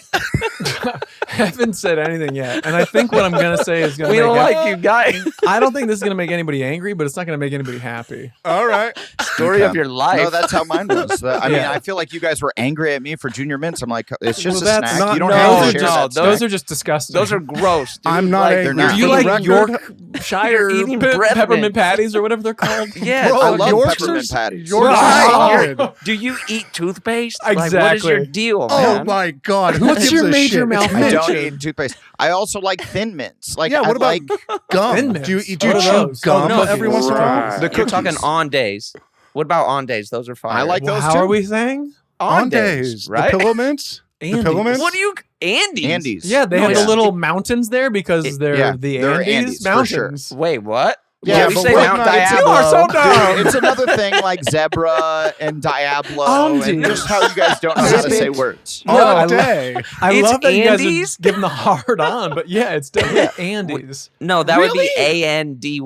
Haven't said anything yet, and I think what I'm gonna say is gonna We make don't like you, guy. I don't think this is gonna make anybody angry, but it's not gonna make anybody happy. All right. Story of your life. No, that's how mine was. I mean, Yeah. I feel like you guys were angry at me for Junior Mints. I'm like, it's just Well, a that's snack. not- You don't no, have those to are share just- that Those snack. are just disgusting. Those are gross. Dude. I'm not Like, angry. not. Do you For the like record, Yorkshire You're eating peppermint peppermint. patties or whatever they're called? Yeah. Bro, I love Yorkshires- peppermint patties. Yorkshire Right. solid. Do you eat toothpaste? Like, what is Exactly. your deal, Oh man? my god! Who What's gives your a major shit? mouth I don't Mention. eat toothpaste. I also like Thin Mints. Like, Yeah, I what about like gum? Thin Do you Mints. do you What are chew those? gum Oh, no, every once in a while? The You're talking cookies. on days. What about on days? Those are fire. I like those How too. are we saying? on On days, right? the pillow mints, the Andes. pillow mints. What do you Andes? Andes. Yeah, they No, have yeah. the little mountains there because they're yeah, the they're Andes, Andes, for sure. mountains. Wait, what? Yeah, we but say we're Mount not- it's- Diablo. You are so dumb. Dude, it's another thing like zebra and Diablo and Andes. just how you guys don't know how to say words. No, all I day. I It's love that you guys Andes? are giving the hard on, but yeah, it's definitely Andes. No, that would be Really? Andy.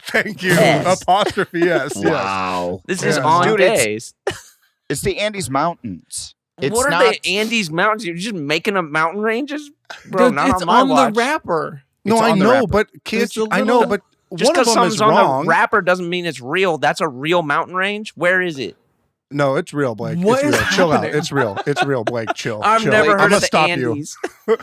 Thank you. Yes. Apostrophe yes. Yes. Wow. This is Yeah. on Dude, it's- days. It's the Andes Mountains. It's What are not the Andes Mountains? You're just making up mountain ranges, bro. Dude, not it's on my on watch. the wrapper. No, It's I on the know, wrapper. but kids, It's a I know, little- but Just one of because them is something's on wrong. the wrapper doesn't mean it's real. That's a real mountain range. Where is it? No, it's real, Blake. What it's is real. Chill out. happening? It's real. It's real, Blake. Chill. I've chill. never I'm heard gonna of the stop Andes. you.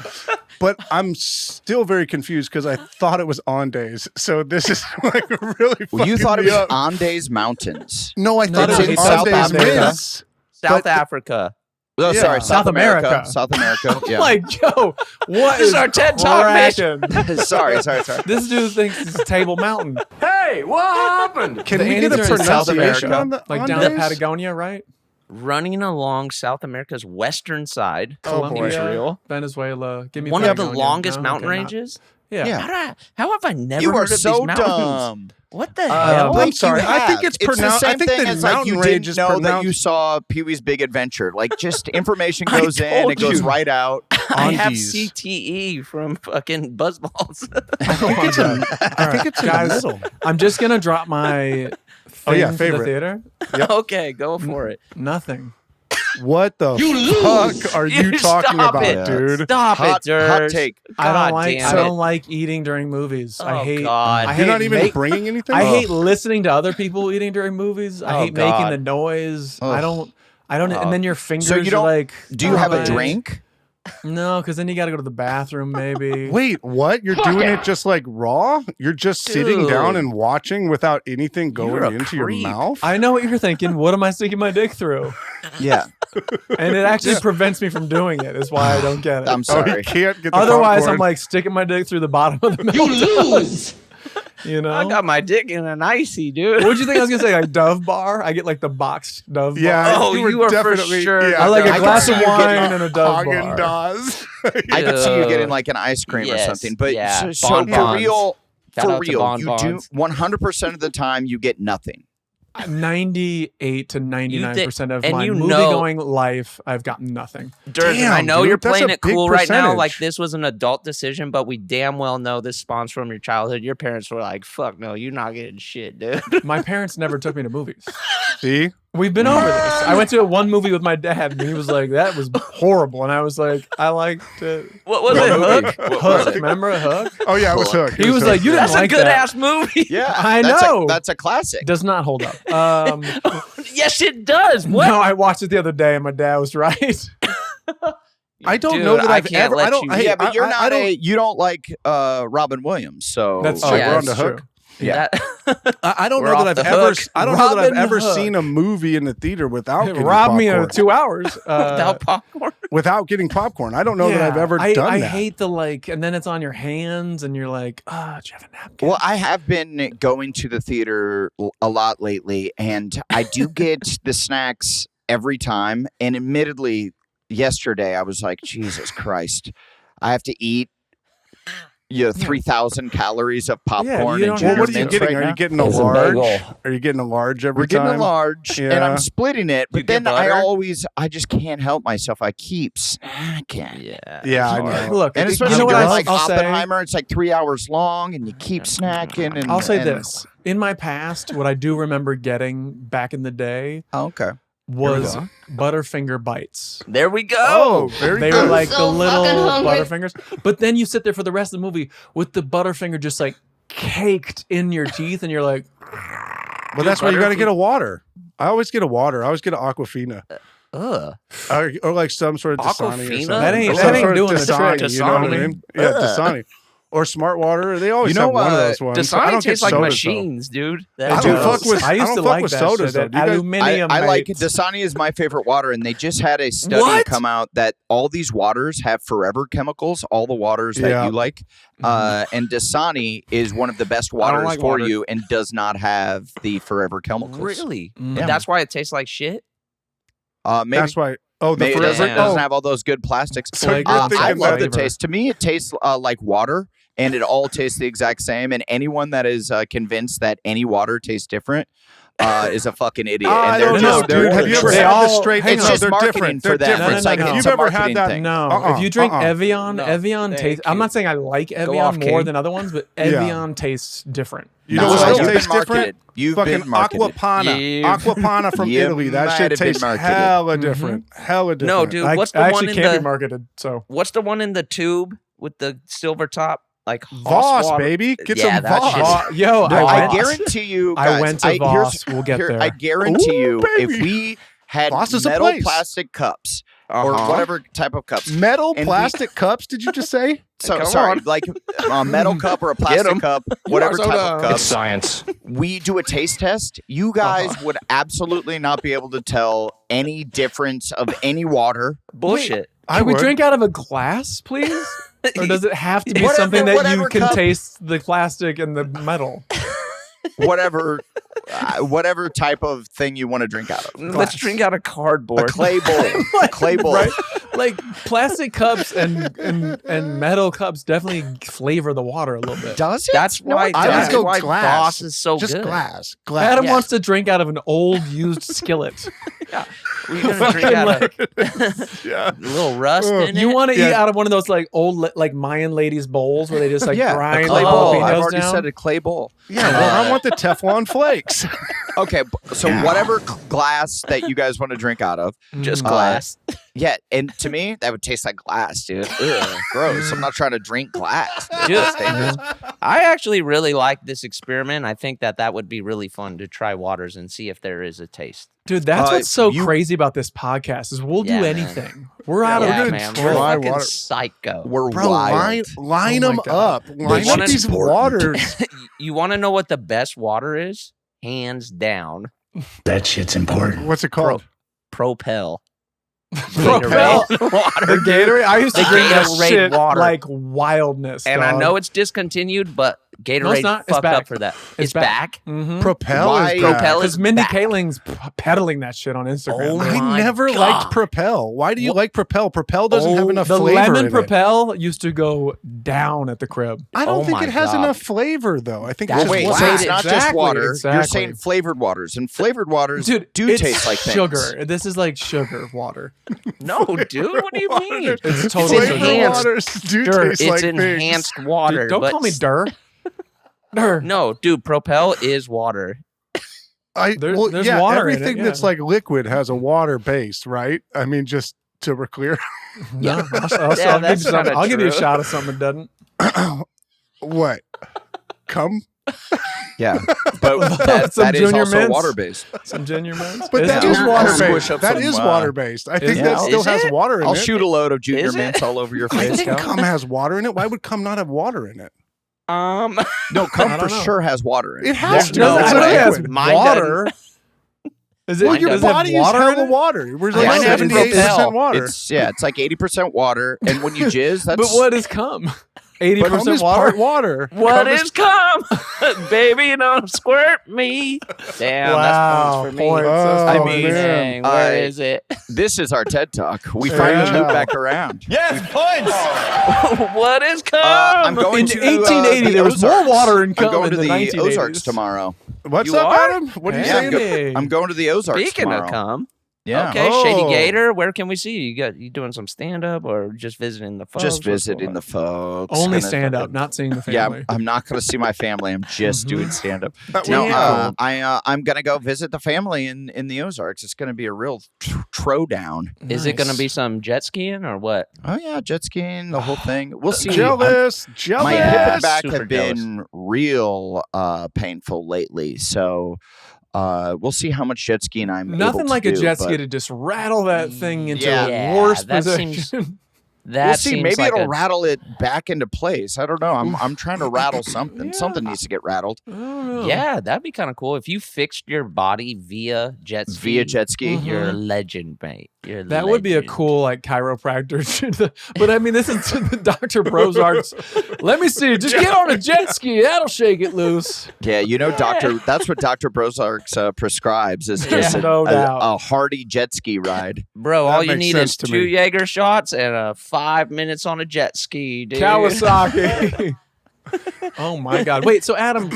But I'm still very confused because I thought it was on days. So this is like really Well, you fucking thought it me was up. Andes Mountains. No, I thought No, it was it's on South days Africa. mints. South But- Africa. Oh, Yeah. sorry, South America. South America. Yeah. Like, yo, what This is is our TED Talk, bitch. cracking? sorry. This dude thinks it's Table Mountain. Can The we get Andes a are in South pronunciation America, on the like on down days? in Patagonia, right? Running along South America's western side. Colombia, Israel. Venezuela. Give me One of the Patagonia. longest No, mountain okay, not- ranges. Yeah. Yeah. How have I never You heard are of these so mountains? dumb. What the Uh, hell? Blake, I'm sorry. You I think have. it's the pronounced. same I think thing the as like mountain you range didn't is know that pronounced. you saw Pee-wee's Big Adventure. Like, just information I goes in, told it goes you. right out. I have Andes. CTE from fucking Buzzballs. I think it's in the Guys, middle. I'm just gonna drop my Oh, yeah, thing for favorite. the theater. Okay, go for it. Nothing. What the fuck are you You talking stop about, it. dude? Stop Hot it, Durs. take. I God don't like. damn I it. don't like eating during movies. I Oh, hate. God. I You're hate not even make- bringing anything. I hate listening to other people eating during movies. I Oh, hate making God. the noise. Ugh. I don't. And then your fingers So you are don't- like. Do you have a "Oh, drink? No, because then you got to go to the bathroom. Maybe. Wait, what? You're doing it just like raw? You're just sitting down Dude. and watching without anything You're going a into your creep. mouth? I know what you're thinking. What am I sticking my dick through? Yeah. And it actually prevents me from doing it. Is why I don't get it. I'm Oh, sorry. he can't get the Otherwise, popcorn. I'm like sticking my dick through the bottom of the milk. You lose. You know. I got my dick in an icy, dude. What'd you think I was gonna say? Like Dove bar? I get like the boxed Dove Yeah, bar. Oh, you are for sure. I like I a can glass see of you getting wine and a Dove bar. Haagen-Dazs. I could see you getting like an ice cream or Yes, something. But yeah. so for Bonbons. real, Shout out to you do Bonbons. 100% of the time you get nothing. 98 to 99% of and my you movie know- going life, I've gotten nothing. Durs, and I Damn, know dude, you're that's playing a it big cool right now, percentage. like this was an adult decision, but we damn well know this spawns from your childhood. Your parents were like, "Fuck no, you're not getting shit, dude." My parents never took me to movies. See? We've been over this. I went to one movie with my dad, and he was like, "That was horrible," and I was like, "I liked it." What was it? Hook? Hook. Remember Hook? Oh yeah, it was Hook. He was like, "You didn't That's like a good that." ass movie. Yeah, I that's know. that's a classic. Does not hold up. Yes, it does. What? No, I watched it the other day, and my dad was right. I don't Dude, know that I I've can't ever. let I don't. you- Hey, Yeah, but you're not don't- you don't like Robin Williams, so That's Oh, true. yeah, we're on that's the true. hook. Yeah. I don't We're know off that I've the ever. hook. I don't know that I've Robin ever Hook. seen a movie in the theater without It getting robbed me popcorn. of 2 hours. Without popcorn. Without getting popcorn. I don't know that I've ever done I that. hate the like, and then it's on your hands, and you're like, do you have a napkin? Well, I have been going to the theater a lot lately, and I do get the snacks every time. And admittedly, yesterday I was like, Jesus Christ, I have to eat 3,000 calories of popcorn you and don't ginger have What are you mints getting? right Are you now. getting a It's a large? bagel. Are you getting a large every We're getting time? a large, and Yeah. I'm splitting it. You But then get butter? I just can't help myself. I keep snacking. Yeah. Yeah, I know. Look, And you especially know what during I'll, like I'll say? Oppenheimer, it's like 3 hours long, and you keep snacking. And I'll say and- this: in my past, what I do remember getting back in the day Oh, okay. was Butterfinger bites. There we go. Oh, very They good. were like so the little fucking hungry. Butterfingers. But then you sit there for the rest of the movie with the Butterfinger just like caked in your teeth, and you're like, Well, that's why you got to get a water. I always get a water. I always get an Aquafina. Ugh. Or like some sort of Dasani or Aquafina? something. That ain't- Or that some ain't sort of doing the Dasani, trick. You know what I Dasani. mean? Yeah, Dasani. Or Smart Water. They always You know, have one of those ones. I Dasani don't get tastes like sodas, machines, dude. I That's don't Dude, fuck with- I used I don't to fuck like with that sodas, shit. though. That Do you guys- aluminium. I like mates. Dasani is my favorite water, and they just had a study What? come out that all these waters have forever chemicals. All the waters that Yeah. you like, and Dasani is one of the best don't waters like for water. you, and does not have the forever chemicals. Really? Yeah. That's why it tastes like shit? Maybe, That's why. Oh, the maybe it forever. doesn't, Yeah. doesn't Oh, have all those good plastics. So you're I thinking love the flavor. taste. To me, it tastes like water, and it all tastes the exact same. And anyone that is convinced that any water tastes different is a fucking idiot. I And they're don't just, know, they're dude. Have you ever They had the all- straight? hang It's on. just they're marketing different. for They're them. different. It's like No, no, no. If it's you've a ever had marketing that, thing. No, if you drink Evian, No, Evian thank tastes. I'm you. not saying I like off, Evian more Kate. than other ones, but Yeah. Evian tastes different. You No, know what you've else been tastes marketed. different? You've Fucking been marketed. Aquapana. You- Aquapana from You Italy. That might shit have been tastes marketed. hella different. Hella different. No, dude. What's the I one actually in can't the be marketed. So What's the one in the tube with the silver top? Like Voss, Hoss water? baby. Get Yeah, some that Voss. shit's- yo, No, I went- guarantee you, guys. I went to Voss. We'll get there. I guarantee Ooh, you, baby. if we had Voss is a metal place. plastic cups or Uh-huh. whatever type of cups. Metal And we- plastic cups, did you just say? So Come sorry, on. like a metal cup or a plastic 'em. cup, whatever so type dumb. of cup. It's science. We do a taste test. You guys would absolutely not be able to tell any difference of any water. Bullshit. Can we would. drink out of a glass, please? Or does it have to be Whatever- something that you whatever can cup- taste the plastic and the metal? Whatever, whatever type of thing you want to drink out of. Let's drink out of A cardboard. clay bowl. A clay bowl. Right? Like plastic cups and metal cups definitely flavor the water a little bit. Does it? That's No, why. it I always That's go why glass. Voss is so Just good. glass. Glass. Adam Yeah. wants to drink out of an old used skillet. We're gonna drink out of Yeah. a little rust in You it. want to eat Yeah. out of one of those like old like Mayan ladies bowls where they just like yeah, grind a clay the bowl. jalapenos I've already down? said a clay bowl. Yeah, well, I want the Teflon flakes. Okay, so whatever glass that you guys want to drink out of, Just Uh, glass. yeah, and to me that would taste like glass, dude. Ugh, gross. I'm not trying to drink glass. Dude, That's dangerous. I actually really like this experiment. I think that would be really fun to try waters and see if there is a taste. Dude, that's Uh, what's so you- crazy about this podcast is we'll Yeah, do man. anything. We're out Yeah, of man. try We're fucking water. psycho. We're Bro, wild. line Oh them my God. up. Line wanna- up these waters. You want to know what the best water is? Hands down, That shit's important. What's it called? Propel. Propel. Gatorade water. The Gatorade. I used to The drink that Gatorade shit water. like wildness. And I dog. know it's discontinued, but Gatorade not. It's fucked back. up for that. It's It's back. Mhm. Propel Why- is Propel Because is Mindy back. Kaling's peddling that shit on Instagram. Oh man. I my never God. liked Propel. Why do you like Propel? Propel doesn't have enough the flavor lemon in it. Propel used to go down at the crib. I don't Oh think my it has God. enough flavor, though. I think That's it's Well, just wait, what so made it's it- not just Exactly, water. You're exactly. saying flavored waters, and flavored waters Dude, do it's taste like things. sugar. This is like sugar water. No, dude. What do you mean? It's totally It's sugar. enhanced. waters do Dirt. taste It's like enhanced water. Dude, don't but call me Dur. Dur. No, dude. Propel is water. There's yeah, water in it, everything yeah. that's like liquid has a water base, right? I mean, just so we're clear. No, Yeah, that's I'll give you a true. shot of something that doesn't. What? Come? Yeah, but Some that is junior also mints. water based. Some junior mints. But that it? is water Squish based. up That some, is water based. I think it? that still Is has it? water in I'll it. shoot a load of junior Is it? mints all over your I face. think Cal. cum has water in it. Why would cum not have water in it? No, I cum don't for know. sure has water in it. It has to. No, It's I don't think it has liquid. Mine water. Is it? Well, your does it have body is water in hella it? water. We're Yeah, like I know, it's 78% propel. water. It's like 80% water, and when you jizz, that's But what is cum? 80% Cum is water. part water. What Cum is cum? Baby, don't squirt me. Damn, Wow, that's points for me. points. Oh, I mean, Dang, where is it? This is our TED Talk. We finally Yeah. loop back around. Yes, points. What is cum? I'm going In to 1880, the there was more Ozarks. water in cum I'm going in to the the 1980s. Ozarks tomorrow. What's You up, are? Adam? What are you Yeah, saying? Hey. I'm going to the Ozarks Speaking tomorrow. of cum, Yeah. okay, Shady Oh. Gator, where can we see you? You doing some stand up or just visiting the folks? Just What's visiting going the folks. Only Gonna- stand up, not seeing the Yeah, family. I'm not going to see my family. I'm just doing stand up. That No, would be cool. I'm going to go visit the family in the Ozarks. It's going to be a real throwdown. on? Is it going to Nice. be some jet skiing or what? Oh yeah, jet skiing, the whole thing. We'll see. Jealous. My Jealous. hip and back Super have been real painful lately, so we'll see how much jet skiing I'm Nothing able like to a do, jet but ski to just rattle that thing into Yeah. the worst that position. seems. That We'll see. seems Maybe like it'll a- rattle it back into place. I don't know. I'm trying to rattle something. Yeah. Something needs to get rattled I don't know. Yeah, that'd be kind of cool if you fixed your body via jet ski. via jet ski. Mhm. You're a legend, mate. You're a That would be a legend. cool like chiropractor. But I mean, this is the Dr. Brozark's. Let me see. Just get on a jet ski. That'll shake it loose. Yeah, you know, Doctor. That's what Dr. Brozark's prescribes is just Yeah, no doubt. a hearty jet ski ride. Bro, That all you makes need sense is to 2 me. Jaeger shots and 5 minutes on a jet ski, dude. Kawasaki. Oh my God. Wait, so Adam,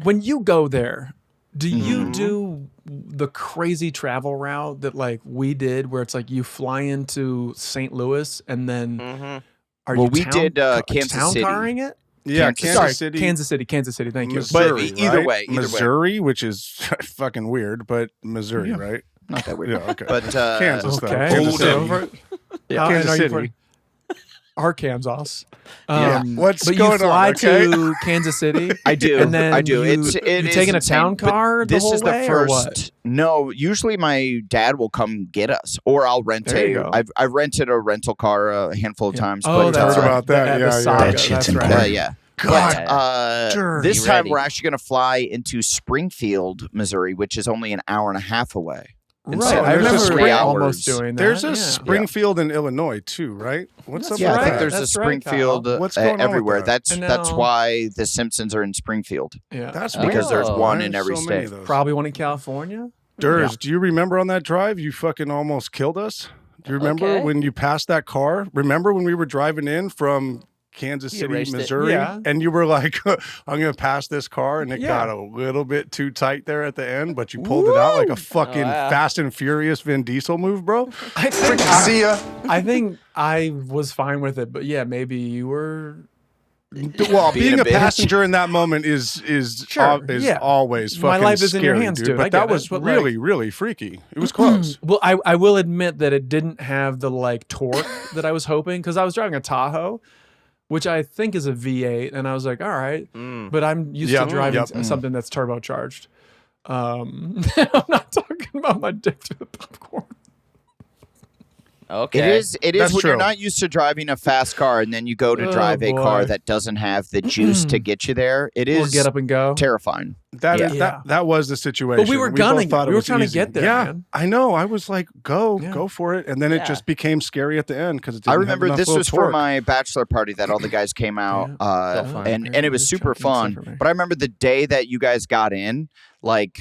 when you go there, do you do the crazy travel route that like we did where it's like you fly into St. Louis and then Mhm. are Well, you we did, town Kansas City. carring it? Yeah, Kansas Kansas Sorry, City. Kansas City. Thank you. Missouri, But either right? way, Missouri, which is fucking weird, but Missouri, Yeah. right? Not that weird. Yeah, okay. But Kansas, though. Okay. Kansas So City. over- Yeah. How- Kansas and are you City. from- Arkansas. Yeah. What's but going you fly on, okay? to Kansas City. I do. And then I do. You, It you is taking a insane, town but car the This whole is the way, or what? first. No, usually my dad will come get us, or I'll rent There you go. I've rented a rental car a handful of times. Oh, but, that's heard right. about that. The Yeah, yeah. saga, That shit's that's right. important. yeah. God, But darn. this You time ready? we're actually going to fly into Springfield, Missouri, which is only an hour and a half away. And Right, so I there's remember 3 almost hours. doing that. There's a yeah. Springfield in Illinois too, right? What's That's up Yeah, with I think that? there's a That's right, Springfield Kyle. What's going on with everywhere. that? That's I know. why the Simpsons are in Springfield. Yeah. That's because weird. there's one Why in are every so many state. of those? Probably one in California. Durs, do you remember on that drive you fucking almost killed us? Do you remember Okay. when you passed that car? Remember when we were driving in from Kansas You City, raced it. Missouri, Yeah. and you were like, "I'm going to pass this car," and it Yeah. got a little bit too tight there at the end, but you pulled it out like a fucking wow. Fast and Furious Vin Diesel move, bro. I think See ya. I think I was fine with it, but yeah, maybe you were. Well, Being being a a bitch. passenger in that moment is Sure, yeah. always My fucking life is in your scary, hands, dude. dude. But I that get it, was but, like- really, really freaky. It was close. Well, I will admit that it didn't have the like torque that I was hoping because I was driving a Tahoe, which I think is a V8, and I was like, all right, Mm. but I'm used Yep, to driving yep. something that's turbocharged. I'm not talking about my dick through the popcorn. Okay. It is That's when you're true. not used to driving a fast car and then you go to Oh, drive a car boy. that doesn't have the juice to get you there. It Or is get up and go. terrifying. That is Yeah. that was the situation. But we were both gunning. thought it We were was trying to easy. get there, Yeah, man. I know. I was like, go Yeah. for it, and then Yeah. it just became scary at the end because I remember this was for my bachelor party that all the guys came out, So fun. and it was Just super chucking stuff fun. for me. But I remember the day that you guys got in, like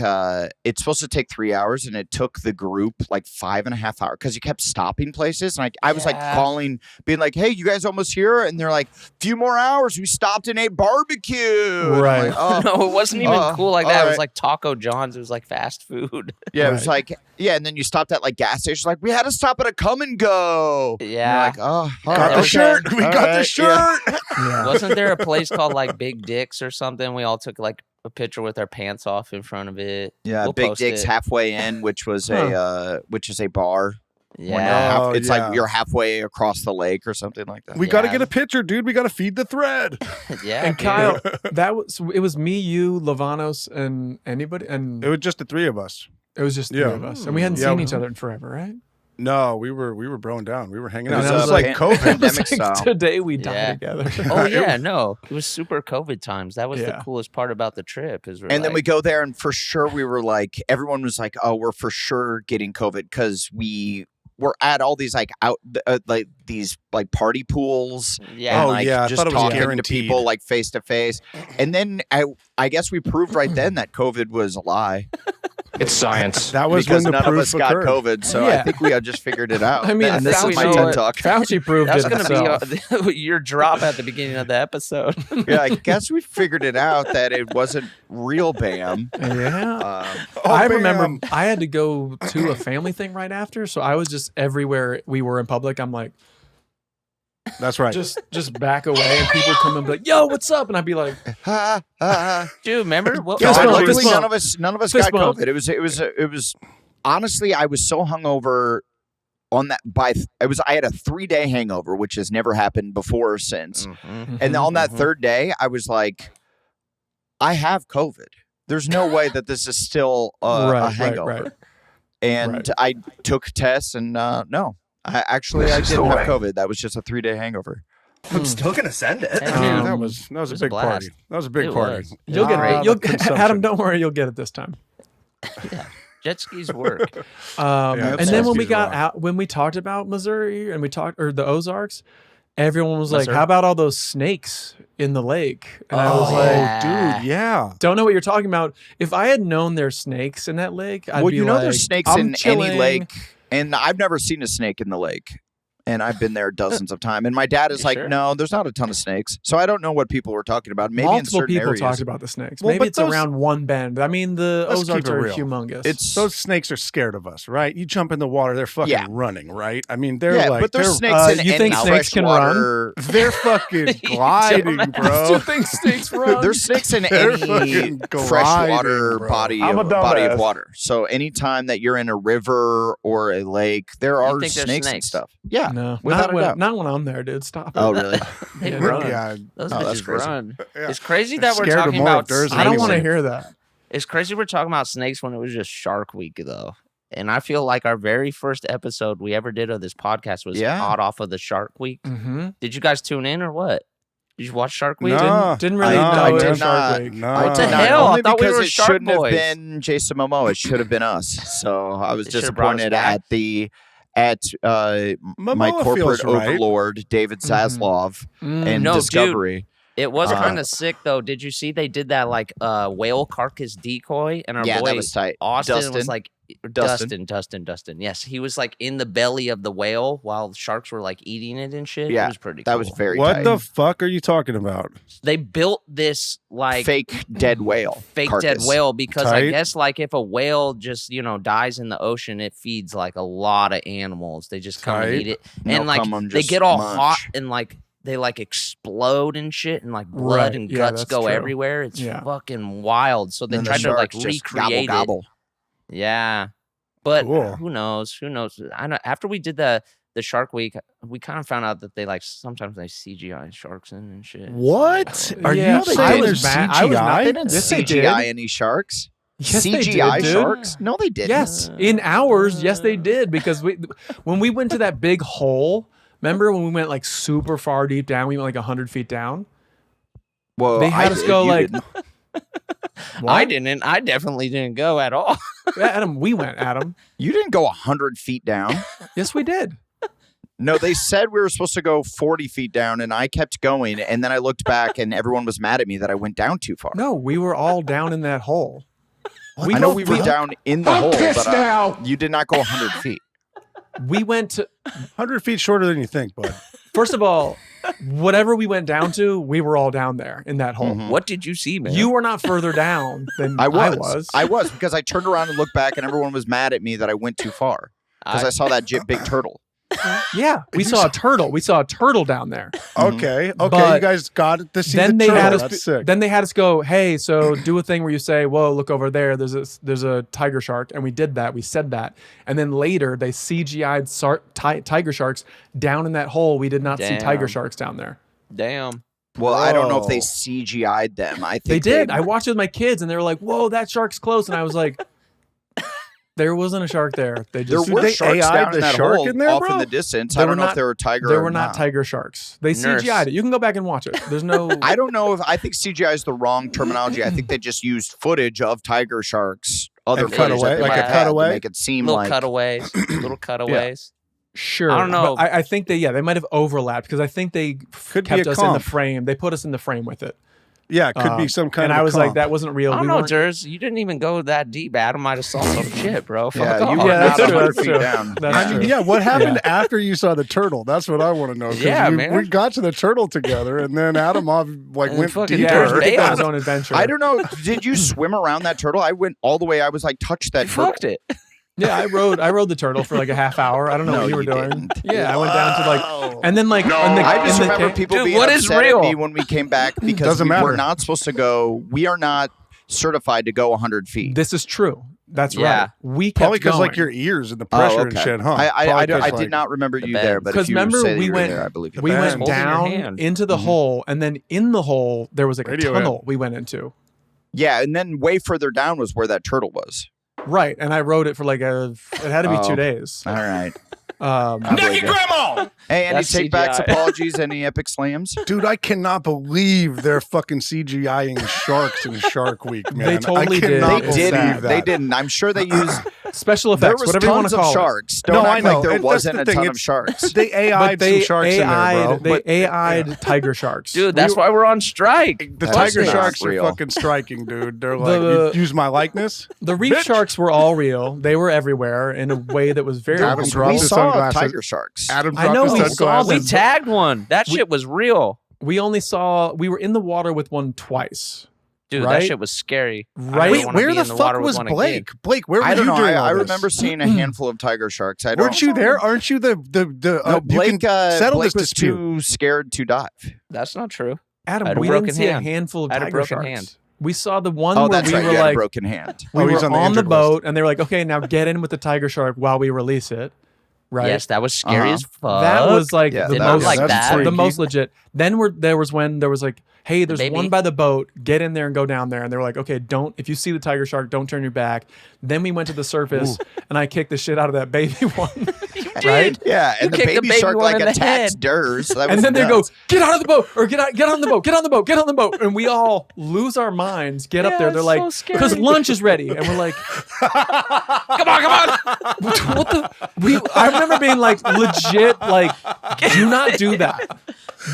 it's supposed to take 3 hours, and it took the group like 5.5 hours because you kept stopping places. And I was like Yeah. calling, being like, "Hey, you guys almost here?" And they're like, "Few more hours. We stopped and ate barbecue." And I'm Right. like, oh. No, it wasn't even cool like that. all It was right. like Taco John's. It was like fast food. Yeah, it was like, yeah, and then you stopped at like gas stations. Like, we had to stop at a come and go. And you're Yeah. like, oh, all got right, the okay. shirt. We All got the right, shirt. Yeah. Wasn't there a place called like Big Dicks or something? We all took like a picture with our pants off in front of it. Yeah, We'll Big post Dick's it. Halfway In, which was which is a bar. Yeah. It's like you're halfway across the lake or something like that. We got to Yeah. get a picture, dude. We got to feed the thread. Yeah. And dude. Kyle, it was me, you, Lavanos, and anybody, and It was just the three of us. it was just three Yeah. of us, and we hadn't Yeah. seen each other in forever, right? No, we were broing down. We were hanging It out. was, It was a like pan- COVID. pandemic It's like style. today we die Yeah. together. Oh yeah, no, it was super COVID times. That was the Yeah. coolest part about the trip. Is And then we go there, and for sure we were like, everyone was like, "Oh, we're for sure getting COVID," because we were at all these like these party pools. Yeah. And, Oh, like, yeah, I just thought it was talking to guaranteed. people like face to face. And then I guess we proved right then that COVID was a lie. It's science. That was because when the none of proof us got occurred. COVID, so I Yeah. think we just figured it out. I mean, and this Fauci is my know TED it. talk. Fauci proved That's it gonna himself. be your drop at the beginning of the episode. Yeah, I guess we figured it out that it wasn't real BAM. Yeah. Oh, I bam. remember I had to go to a family thing right after, so I was just everywhere we were in public. I'm like, That's right. just back away, and people come and be like, "Yo, what's up?" And I'd be like, Ha, ha. Dude, remember what? Fist No, bump, luckily fist none bump. of us Fist got bump. COVID. It was honestly, I was so hungover on that I had a 3-day hangover, which has never happened before or since. Mhm. And on that third day, I was like, I have COVID. There's no way that this is still a hangover. right. And Right. I took tests, and no, I didn't have COVID. That was just a 3-day hangover. I'm still gonna send it. Dude, that was a was a big blast. party. That was a big It party. was. You'll get Lot it. of consumption. Adam, don't worry, you'll get it this time. Yeah, jet skis work. Yeah, And it's then when jet we skis got rock. out, when we talked about Missouri and or the Ozarks, everyone was like, Missouri. "How about all those snakes in the lake?" And I was Oh, like, yeah. Dude, yeah. "Don't know what you're talking about." If I had known there's snakes in that lake, I'd Well, be you know, like, there's snakes "I'm in chilling." any lake, and I've never seen a snake in the lake. And I've been there dozens of times. And my dad is You like, sure? no, there's not a ton of snakes. So I don't know what people were talking about. Maybe Multiple in certain people areas. talked about the snakes. Well, Maybe but it's those- around one bend. I mean, the Let's Ozarks keep it are real. humongous. It's Those snakes are scared of us, right? You jump in the water, they're fucking Yeah. running, right? I mean, they're yeah, like, but there's they're, snakes in you think any snakes can run? freshwater. they're fucking gliding, Do bro. you think snakes run? There's snakes in They're any fucking freshwater gliding, bro. body I'm a body of dumbass. water. So anytime that you're in a river or a lake, there are think there's snakes and snakes? stuff. Yeah, no, without a doubt. not when I'm there, dude. Stop. Oh, really? They Yeah. run. Yeah, Those Oh, that's bitches crazy. run. Yeah. It's crazy They're that we're scared of talking more about. if there's I don't snakes want to in it. hear that. It's crazy we're talking about snakes when it was just Shark Week, though. And I feel like our very first episode we ever did of this podcast was Yeah. hot off of the Shark Week. Mm-hmm. Did you guys tune in or what? Did you watch Shark Week? No. Didn't really I- know I it did was Shark not. Week. No. What the Not hell? I only thought we because were it Shark shouldn't Boys. have been Jason Momoa. It should have been us. So I was They should've brought us disappointed back. at my Momoa corporate feels right. overlord, David Zaslav, and No, dude. Discovery. It was Uh, kind of sick, though. Did you see they did that, like, whale carcass decoy? And our Yeah, boy that was tight. Austin Dustin. was like, Dustin. Yes, he was like in the belly of the whale while sharks were like eating it and shit. Yeah, it was pretty that cool. was very What tight. the fuck are you talking about? They built this like Fake dead whale. fake carcass. dead whale because I Tight. guess like if a whale just dies in the ocean, it feeds like a lot of animals. They just come and Tight. eat it, They'll and like come and they just get all munch. hot and like they like explode and shit, and like blood Right. and Yeah, guts that's go true. everywhere. It's Yeah. fucking wild. So they And the tried to like sharks just recreate gobble, it. Yeah, but Cool. who knows? Who knows? I know. After we did the Shark Week, we kind of found out that they like sometimes they CGI sharks in and shit. What? Are Yeah, you I saying was there's mad- I was not- CGI? They didn't Yes, they CGI did. any sharks. Yes, they CGI did, dude. sharks? No, they didn't. Yes, in ours, yes, they did because when we went to that big hole. Remember when we went like super far deep down? We went like 100 feet down. Well, They had I us did, go you like. didn't. I What? didn't. I definitely didn't go at all. Yeah, Adam, we went, Adam. You didn't go 100 feet down. Yes, we did. No, they said we were supposed to go 40 feet down, and I kept going. And then I looked back, and everyone was mad at me that I went down too far. No, we were all down in that hole. I know we were down in the hole, but you did not go 100 feet. We went to. 100 feet shorter than you think, bud. First of all, whatever we went down to, we were all down there in that hole. Mhm. What did you see, man? You were not further down than I was because I turned around and looked back, and everyone was mad at me that I went too far because I saw that big turtle. Yeah, we saw a turtle. We saw a turtle down there. Okay, But you guys got to see Then the they turtle. had us. That's sick. Then they had us go. Hey, so do a thing where you say, "Whoa, look over there. There's a tiger shark," and we did that. We said that, and then later they CGI'd tiger sharks down in that hole. We did not see tiger Damn. sharks down there. Damn. Well, I don't know if they Whoa. CGI'd them. I think They did. I watched it with my kids, and they were like, "Whoa, that shark's close," and I was like. There wasn't a shark there. They There just were they sharks AI'd down the in that shark hole in there, off bro? in the distance. They I were don't know not- if they were tiger They or were not tiger sharks. They Nurse. CGI'd it. You can go back and watch it. There's no. I don't know if I think CGI is the wrong terminology. I think they just used footage of tiger sharks, other And footage cutaway? that they Like might a have had to cutaway? make it seem Little like cutaways. Little cutaways. Sure. I don't know. But I think they might have overlapped because I think they Could be kept a us in the comp. frame. They put us in the frame with it. Yeah, it could be some kind and of. I was like, that wasn't real. I don't We know, weren't- Durs. You didn't even go that deep. Adam might have saw some shit, bro. Fuck yeah, you off. were Yeah, not that's true, 100 that's feet true. down. That's I mean, true. yeah. What happened after you saw the turtle? That's what I want to know. 'cause Yeah, we, man. we got to the turtle together, and then Adam And went fucking deeper. Yeah, he Durs took it on bailed. his own adventure. I don't know. Did you swim around that turtle? I went all the way. I was like, touch that You turtle. fucked it. Yeah, I rode the turtle for like a half hour. I don't know No, what you were you doing. didn't. Yeah, I went down to like, and then like, in the, I just in the remember ca- people Dude, being what is upset real? at me when we came back because Doesn't we were matter. not supposed to go. We are not certified to go 100 feet. This is true. That's Yeah. right. We kept Probably because going. like your ears and the pressure and shit, huh? I Probably 'cause, I like- did not remember the you bed. there, but if Because you remember say that we you were went there, I believe you. we went Holding your down hand. into the hole, and then in the hole there was like Radio a tunnel we went into. Yeah, and then way further down was where that turtle was. Right, and I rode it for like it had to be 2 days. All right. Um, Naked grandma. Hey, any That's take backs, CGI. apologies, any epic slams? Dude, I cannot believe they're fucking CGIing sharks in Shark Week, man. totally I did. cannot They believe didn't. that. They didn't. I'm sure they used. special There effects, was whatever you want tons to of call it. sharks. Don't No, act I know. like there And that's wasn't the a thing. ton It's- of sharks. They AI'd But they some sharks in there, bro. AI'd, But they AI'd tiger sharks. Dude, that's why we're on strike. the That's tiger not sharks real. are fucking striking, dude. They're like, The- you use my likeness? The reef Bitch. sharks were all real. They were everywhere in a way that was very Adam real. dropped We his saw sunglasses. tiger sharks. Adam I dropped know his we saw sunglasses. We them. tagged one. That shit was real. We were in the water with one twice. Dude, Right? that shit was scary. Right. I Wait, don't wanna where be the in the water fuck with was one again. Blake? Blake, where were I don't you know. doing I all this? remember seeing a handful of tiger sharks. I don't. Weren't you there? Aren't you the No, you Blake. can settle Blake this was dispute. too scared to dive. That's not true. Adam, I had a we didn't broken see hand. a handful of I had a tiger broken sharks. hand. We saw the one Oh, where that's we right. were You had a like, broken hand. we Oh, were he's on on the the injured boat, and they were like, okay, now get in with the tiger shark while we release it. Right. Yes, that was scary Uh-huh. as fuck. That was like Yeah, the Did that not most, was- like that's that. freaky. the most legit. Then there was like, hey, there's baby? one by the boat. Get in there and go down there. And they were like, okay, if you see the tiger shark, don't turn your back. Then we went to the surface, and I kicked the shit out of that baby one. Right? Yeah, and You the kicked the baby baby shark one like in the attacks head. Durs. That And was then they go, nuts. get out of the boat, or get on the boat, get on the boat, get on the boat. And we all lose our minds, get up Yeah, there. They're it's like, so scary. because lunch is ready. And we're like, Come on. what the? I remember being like, legit, like, do not do that.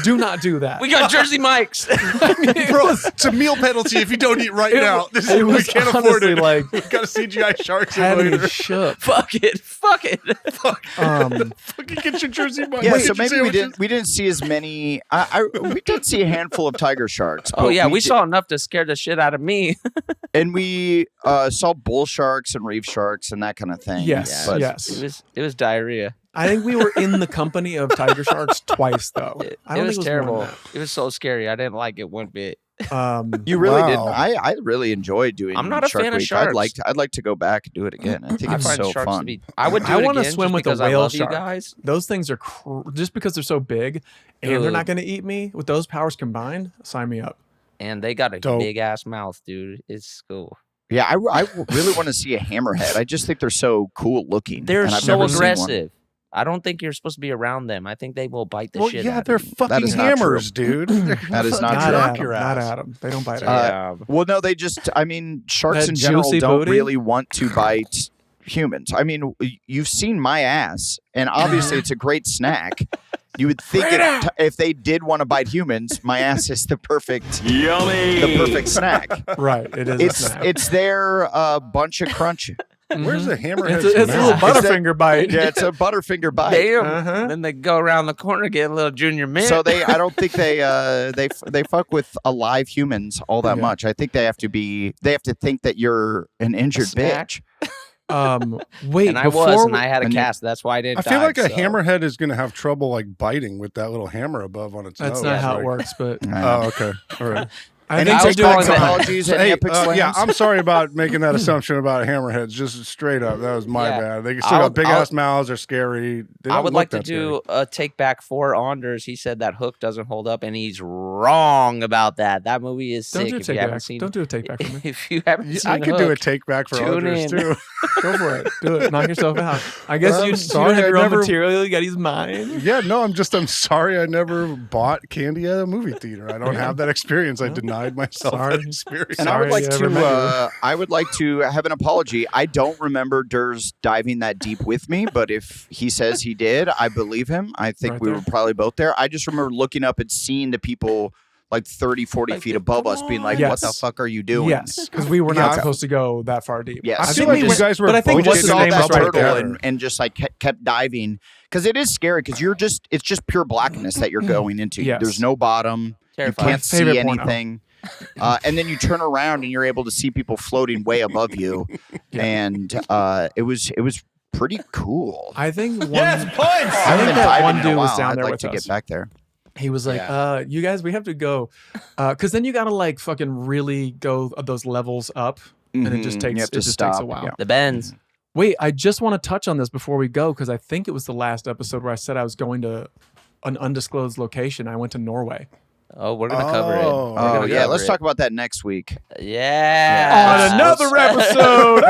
Do not do that. We got Jersey Mikes. Bro, it's a meal penalty if you don't eat right It now. was- This it we was can't afford honestly it. like- we got to CGI sharks in had me later. shook. Fuck it. Fucking Fucking get your Jersey Mike. Yeah, so maybe we didn't see as many. We did see a handful of tiger sharks. Oh but yeah, we did- saw enough to scare the shit out of me. and we saw bull sharks and reef sharks and that kind of thing. Yes, But yes. It was diarrhea. I think we were in the company of tiger sharks twice, though. It I don't was think it terrible. was It was so scary. I didn't like it one bit. You really Wow. didn't. I really enjoyed doing. I'm not a Shark fan of Week. sharks. I'd like to go back and do it again. I think I it's find so sharks fun. to be. I would do I it wanna again swim just with a because I whale love shark. you guys. Those things are just because they're so big and they're not going to eat me. With those powers combined, sign me up. And they got a Dope. big ass mouth, dude. It's cool. Yeah, I really want to see a hammerhead. I just think they're so cool looking. They're and I've so never seen one. aggressive. I don't think you're supposed to be around them. I think they will bite the Well, shit yeah, out they're of you. fucking is not true. hammers, dude. That is not Not true. Adam. your Not ass. Adam. They don't bite Uh, Adam. Well, no, they just. I mean, sharks That in general juicy don't booty? really want to bite humans. I mean, you've seen my ass, and obviously it's a great snack. You would think if they did want to bite humans, my ass is the perfect snack. Right. It is a snack. It's their bunch of crunch. Where's the hammerhead? It's a little Butterfinger bite. Yeah, it's a Butterfinger bite. Damn. Uh-huh. Then they go around the corner, get a little junior mint. So I don't think they fuck with alive humans all that Yeah. much. I think they have to think that you're an injured snack? bitch. Wait, And I had a cast. That's why I didn't. I feel like a so. hammerhead is going to have trouble like biting with that little hammer above on its nose. That's not how it Like- works, but Oh, okay. All right. I And think I they're was doing calling fine. it- apologies, any Hey, epic yeah, slams? I'm sorry about making that assumption about hammerheads. Just straight up, that was my Yeah. bad. They still got big ass mouths. They're scary. They I don't would look like to that do a take back for Anders. He said that Hook doesn't hold up, and he's wrong about that. That movie is Don't sick. do a If you take haven't back. seen, Don't do a take back for me. If you haven't scary. seen, I could do a Hook, take back for tune others in. too. Go for it. Do it. Knock yourself out. I guess I'm you sorry, don't have I your own never- material. You got to use mine. Yeah, no, I'm sorry I never bought candy at a movie theater. I don't have that experience. I denied myself Sorry. that experience. And I would Sorry like I ever met to. I would like to have an apology. I don't remember Durs diving that deep with me, but if he says he did, I believe him. I think Right we there. were probably both there. I just remember looking up and seeing the people like 30, 40 feet above us, being like, Yes. "What the fuck are you doing?" Yes, because we were not Yeah. supposed to go that far deep. Yes. I I feel think like we you went- guys were but I think both what's just his saw name that was right turtle there. and just like kept diving because it is scary because it's just pure blackness that you're going into. Yes. There's no bottom. Terrifying. You can't see Favorite porno. anything. And then you turn around and you're able to see people floating way above you, and it was pretty cool. I think one. Yes, points. I haven't think been that diving one in a dude was while. down I'd there like with to us. get back there. He was like, you guys, we have to go. Because then you got to like fucking really go those levels up. And it just Mhm. takes You have to takes a stop. while. Yeah. The Benz. Wait, I just want to touch on this before we go because I think it was the last episode where I said I was going to an undisclosed location. I went to Norway. Oh, we're gonna cover it. Oh. We're gonna Oh yeah, cover let's it. talk about that next week. Yeah. On another episode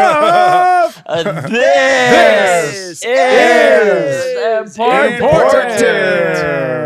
of This is important. Important.